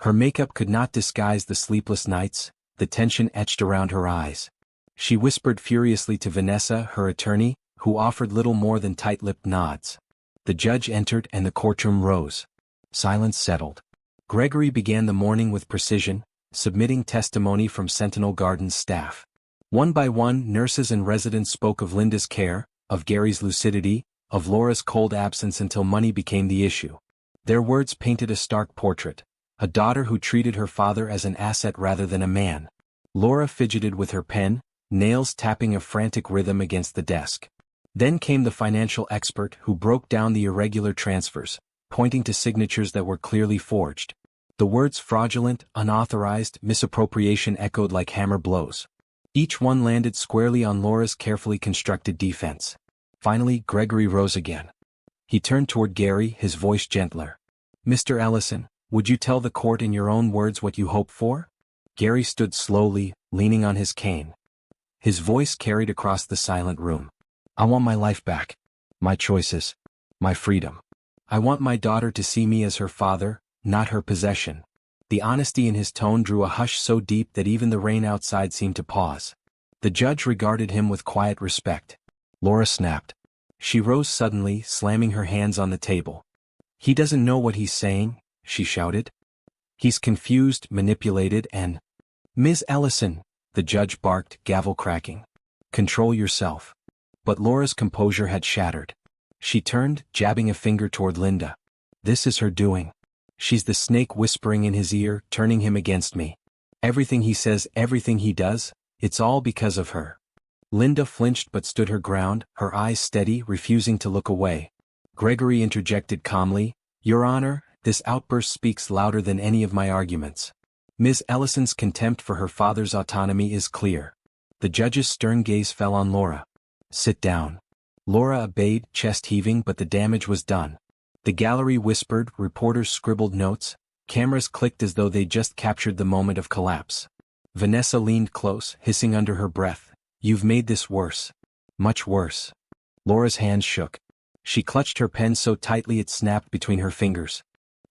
Her makeup could not disguise the sleepless nights, the tension etched around her eyes. She whispered furiously to Vanessa, her attorney, who offered little more than tight-lipped nods. The judge entered and the courtroom rose. Silence settled. Gregory began the morning with precision, submitting testimony from Sentinel Gardens staff. One by one, nurses and residents spoke of Linda's care, of Gary's lucidity, of Laura's cold absence until money became the issue. Their words painted a stark portrait. A daughter who treated her father as an asset rather than a man. Laura fidgeted with her pen, nails tapping a frantic rhythm against the desk. Then came the financial expert who broke down the irregular transfers, pointing to signatures that were clearly forged. The words fraudulent, unauthorized, misappropriation echoed like hammer blows. Each one landed squarely on Laura's carefully constructed defense. Finally, Gregory rose again. He turned toward Gary, his voice gentler. "Mr. Ellison, would you tell the court in your own words what you hope for?" Gary stood slowly, leaning on his cane. His voice carried across the silent room. "I want my life back. My choices. My freedom. I want my daughter to see me as her father, not her possession." The honesty in his tone drew a hush so deep that even the rain outside seemed to pause. The judge regarded him with quiet respect. Laura snapped. She rose suddenly, slamming her hands on the table. "He doesn't know what he's saying," she shouted. "He's confused, manipulated, and—" "Ms. Ellison," the judge barked, gavel cracking. "Control yourself." But Laura's composure had shattered. She turned, jabbing a finger toward Linda. "This is her doing. She's the snake whispering in his ear, turning him against me. Everything he says, everything he does, it's all because of her." Linda flinched but stood her ground, her eyes steady, refusing to look away. Gregory interjected calmly, "Your Honor, this outburst speaks louder than any of my arguments. Ms. Ellison's contempt for her father's autonomy is clear." The judge's stern gaze fell on Laura. "Sit down." Laura obeyed, chest heaving, but the damage was done. The gallery whispered, reporters scribbled notes, cameras clicked as though they'd just captured the moment of collapse. Vanessa leaned close, hissing under her breath, "You've made this worse. Much worse." Laura's hands shook. She clutched her pen so tightly it snapped between her fingers.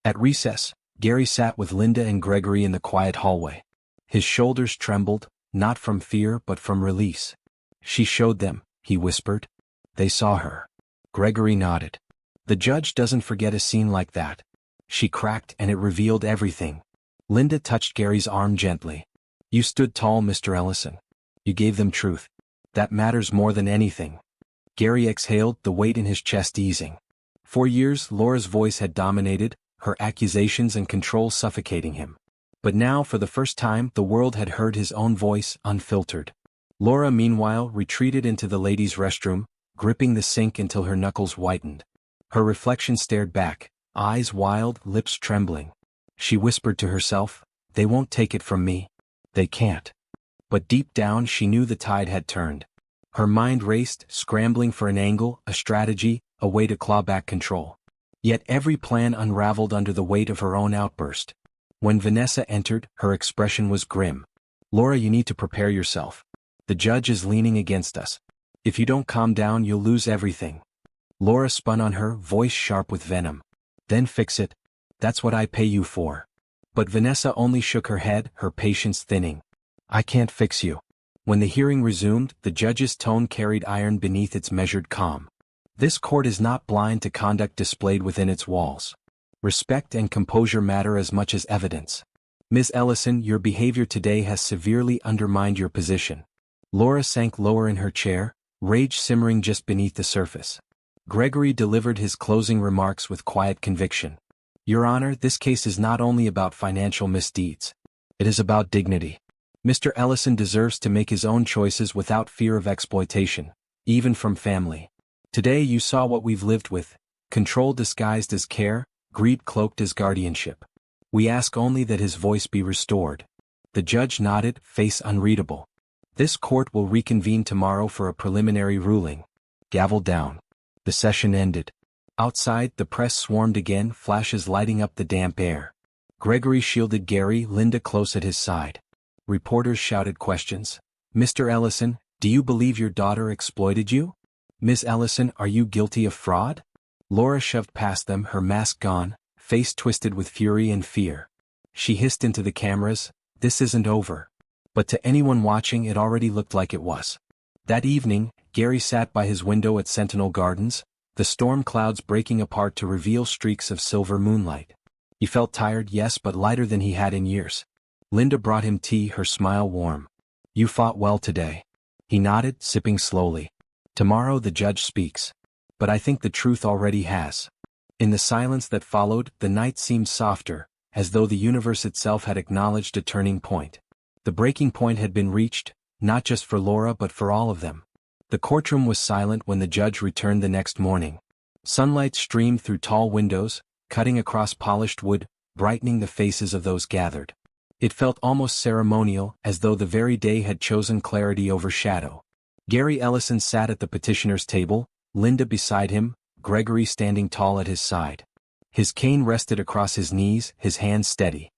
At recess, Gary sat with Linda and Gregory in the quiet hallway. His shoulders trembled, not from fear but from release. "She showed them," he whispered. "They saw her." Gregory nodded. "The judge doesn't forget a scene like that." She cracked and it revealed everything. Linda touched Gary's arm gently. "You stood tall, Mr. Ellison. You gave them truth. That matters more than anything." Gary exhaled, the weight in his chest easing. For years, Laura's voice had dominated, her accusations and control suffocating him. But now, for the first time, the world had heard his own voice, unfiltered. Laura, meanwhile, retreated into the ladies' restroom, gripping the sink until her knuckles whitened. Her reflection stared back, eyes wild, lips trembling. She whispered to herself, "They won't take it from me. They can't." But deep down she knew the tide had turned. Her mind raced, scrambling for an angle, a strategy, a way to claw back control. Yet every plan unraveled under the weight of her own outburst. When Vanessa entered, her expression was grim. "Laura, you need to prepare yourself. The judge is leaning against us. If you don't calm down, you'll lose everything." Laura spun on her, voice sharp with venom. "Then fix it. That's what I pay you for." But Vanessa only shook her head, her patience thinning. "I can't fix you." When the hearing resumed, the judge's tone carried iron beneath its measured calm. "This court is not blind to conduct displayed within its walls. Respect and composure matter as much as evidence. Ms. Ellison, your behavior today has severely undermined your position." Laura sank lower in her chair, rage simmering just beneath the surface. Gregory delivered his closing remarks with quiet conviction. "Your Honor, this case is not only about financial misdeeds. It is about dignity. Mr. Ellison deserves to make his own choices without fear of exploitation, even from family. Today you saw what we've lived with, control disguised as care, greed cloaked as guardianship. We ask only that his voice be restored." The judge nodded, face unreadable. This court will reconvene tomorrow for a preliminary ruling. Gavel down. The session ended. Outside, the press swarmed again, flashes lighting up the damp air. Gregory shielded Gary, Linda close at his side. Reporters shouted questions. Mr. Ellison, do you believe your daughter exploited you? Ms. Ellison, are you guilty of fraud? Laura shoved past them, her mask gone, face twisted with fury and fear. She hissed into the cameras, "This isn't over." But to anyone watching it already looked like it was. That evening, Gary sat by his window at Sentinel Gardens, the storm clouds breaking apart to reveal streaks of silver moonlight. He felt tired, yes, but lighter than he had in years. Linda brought him tea, her smile warm. "You fought well today." He nodded, sipping slowly. "Tomorrow the judge speaks. But I think the truth already has." In the silence that followed, the night seemed softer, as though the universe itself had acknowledged a turning point. The breaking point had been reached, not just for Laura but for all of them. The courtroom was silent when the judge returned the next morning. Sunlight streamed through tall windows, cutting across polished wood, brightening the faces of those gathered. It felt almost ceremonial, as though the very day had chosen clarity over shadow. Gary Ellison sat at the petitioner's table, Linda beside him, Gregory standing tall at his side. His cane rested across his knees, his hands steady.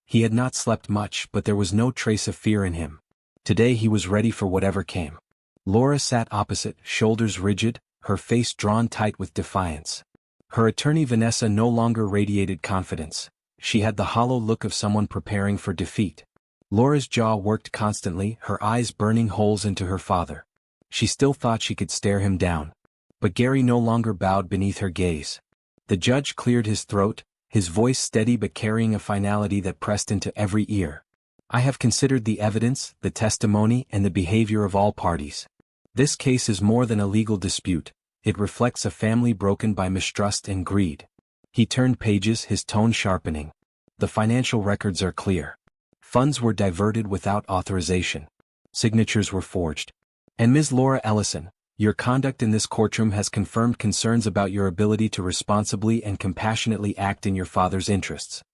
He had not slept much, but there was no trace of fear in him. Today he was ready for whatever came. Laura sat opposite, shoulders rigid, her face drawn tight with defiance. Her attorney Vanessa no longer radiated confidence. She had the hollow look of someone preparing for defeat. Laura's jaw worked constantly, her eyes burning holes into her father. She still thought she could stare him down. But Gary no longer bowed beneath her gaze. The judge cleared his throat, his voice steady but carrying a finality that pressed into every ear. "I have considered the evidence, the testimony, and the behavior of all parties. This case is more than a legal dispute. It reflects a family broken by mistrust and greed." He turned pages, his tone sharpening. "The financial records are clear. Funds were diverted without authorization. Signatures were forged. And Ms. Laura Ellison, your conduct in this courtroom has confirmed concerns about your ability to responsibly and compassionately act in your father's interests."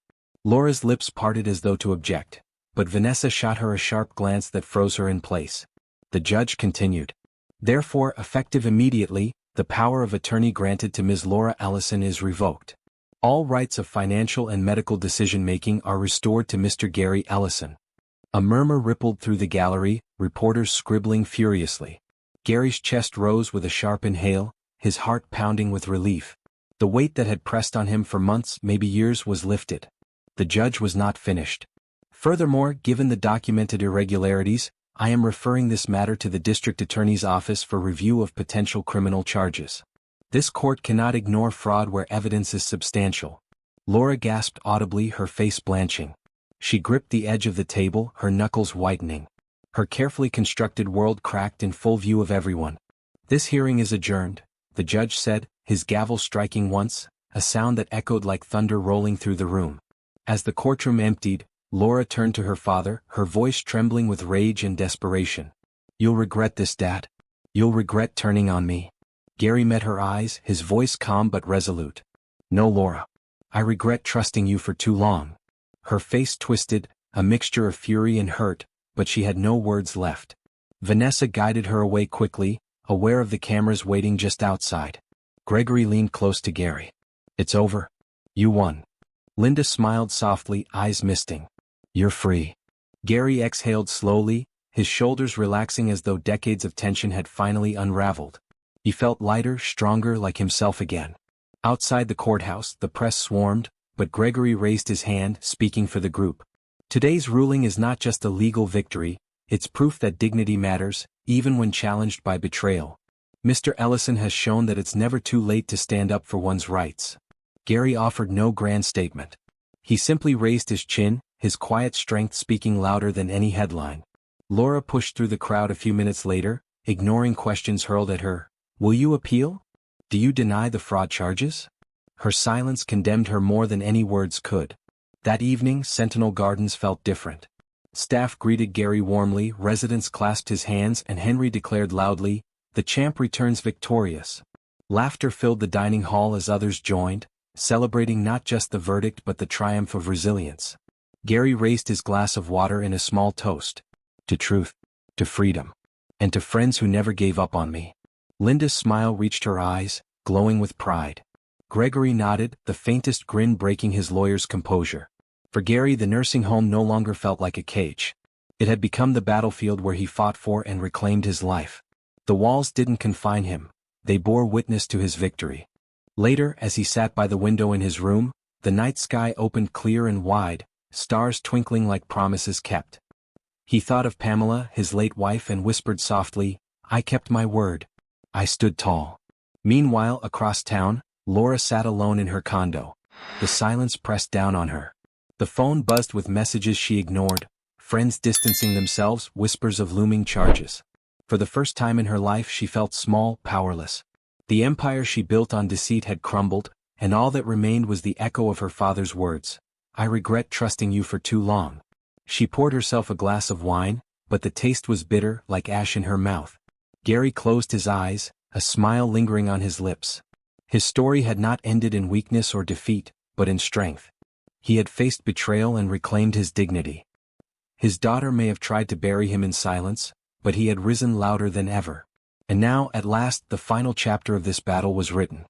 Laura's lips parted as though to object, but Vanessa shot her a sharp glance that froze her in place. The judge continued. "Therefore, effective immediately, the power of attorney granted to Ms. Laura Ellison is revoked. All rights of financial and medical decision-making are restored to Mr. Gary Ellison." A murmur rippled through the gallery, reporters scribbling furiously. Gary's chest rose with a sharp inhale, his heart pounding with relief. The weight that had pressed on him for months, maybe years, was lifted. The judge was not finished. "Furthermore, given the documented irregularities, I am referring this matter to the district attorney's office for review of potential criminal charges. This court cannot ignore fraud where evidence is substantial." Laura gasped audibly, her face blanching. She gripped the edge of the table, her knuckles whitening. Her carefully constructed world cracked in full view of everyone. "This hearing is adjourned," the judge said, his gavel striking once, a sound that echoed like thunder rolling through the room. As the courtroom emptied, Laura turned to her father, her voice trembling with rage and desperation. "You'll regret this, Dad. You'll regret turning on me." Gary met her eyes, his voice calm but resolute. "No, Laura. I regret trusting you for too long." Her face twisted, a mixture of fury and hurt, but she had no words left. Vanessa guided her away quickly, aware of the cameras waiting just outside. Gregory leaned close to Gary. "It's over. You won." Linda smiled softly, eyes misting. "You're free." Gary exhaled slowly, his shoulders relaxing as though decades of tension had finally unraveled. He felt lighter, stronger, like himself again. Outside the courthouse, the press swarmed, but Gregory raised his hand, speaking for the group. "Today's ruling is not just a legal victory, it's proof that dignity matters, even when challenged by betrayal. Mr. Ellison has shown that it's never too late to stand up for one's rights." Gary offered no grand statement. He simply raised his chin, his quiet strength speaking louder than any headline. Laura pushed through the crowd a few minutes later, ignoring questions hurled at her. "Will you appeal? Do you deny the fraud charges?" Her silence condemned her more than any words could. That evening, Sentinel Gardens felt different. Staff greeted Gary warmly, residents clasped his hands, and Henry declared loudly, "The champ returns victorious." Laughter filled the dining hall as others joined, celebrating not just the verdict but the triumph of resilience. Gary raised his glass of water in a small toast. To truth, to freedom, and to friends who never gave up on me. Linda's smile reached her eyes, glowing with pride. Gregory nodded, the faintest grin breaking his lawyer's composure. For Gary, the nursing home no longer felt like a cage. It had become the battlefield where he fought for and reclaimed his life. The walls didn't confine him, they bore witness to his victory. Later, as he sat by the window in his room, the night sky opened clear and wide, stars twinkling like promises kept. He thought of Pamela, his late wife, and whispered softly, "I kept my word. I stood tall." Meanwhile, across town, Laura sat alone in her condo. The silence pressed down on her. The phone buzzed with messages she ignored, friends distancing themselves, whispers of looming charges. For the first time in her life she felt small, powerless. The empire she built on deceit had crumbled, and all that remained was the echo of her father's words. "I regret trusting you for too long." She poured herself a glass of wine, but the taste was bitter, like ash in her mouth. Gary closed his eyes, a smile lingering on his lips. His story had not ended in weakness or defeat, but in strength. He had faced betrayal and reclaimed his dignity. His daughter may have tried to bury him in silence, but he had risen louder than ever. And now, at last, the final chapter of this battle was written.